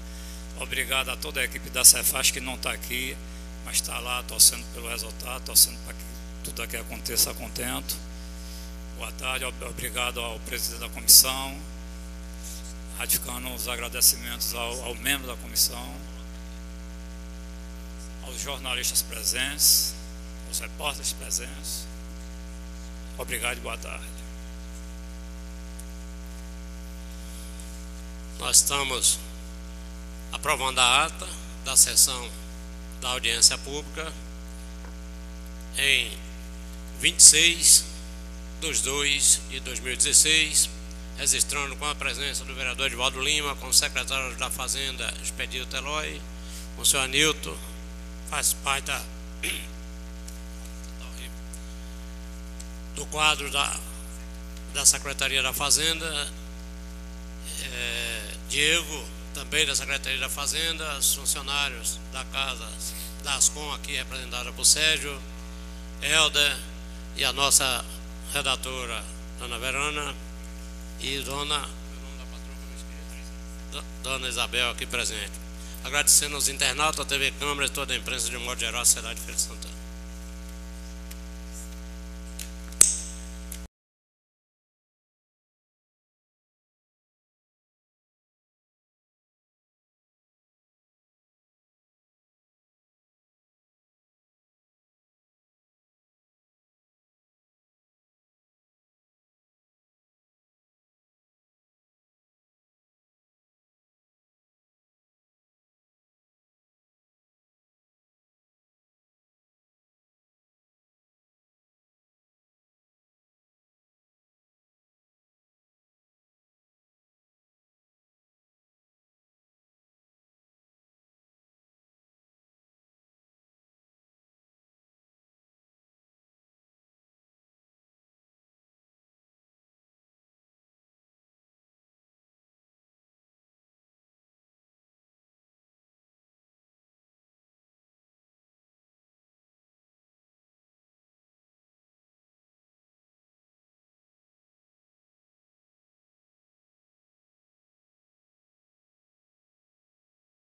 Obrigado a toda a equipe da Cefaz que não está aqui, mas está lá torcendo pelo resultado, torcendo para que tudo aqui aconteça a contento. Boa tarde, obrigado ao presidente da comissão, ratificando os agradecimentos ao membro da comissão, aos jornalistas presentes, aos repórteres presentes. Obrigado e boa tarde. Nós estamos aprovando a ata da sessão da audiência pública em 26/2/2016, registrando com a presença do vereador Edivaldo Lima, com o secretário da Fazenda, Expedito Teloy, com o senhor Anilton, faz parte do quadro da Secretaria da Fazenda, Diego, também da Secretaria da Fazenda, os funcionários da Casa da Ascom, aqui representada por Sérgio, Helder e a nossa redatora, Dona Verana, e Dona Isabel aqui presente. Agradecendo aos internautas, a TV Câmara e toda a imprensa de um modo geral, a sociedade de Feira de Santana.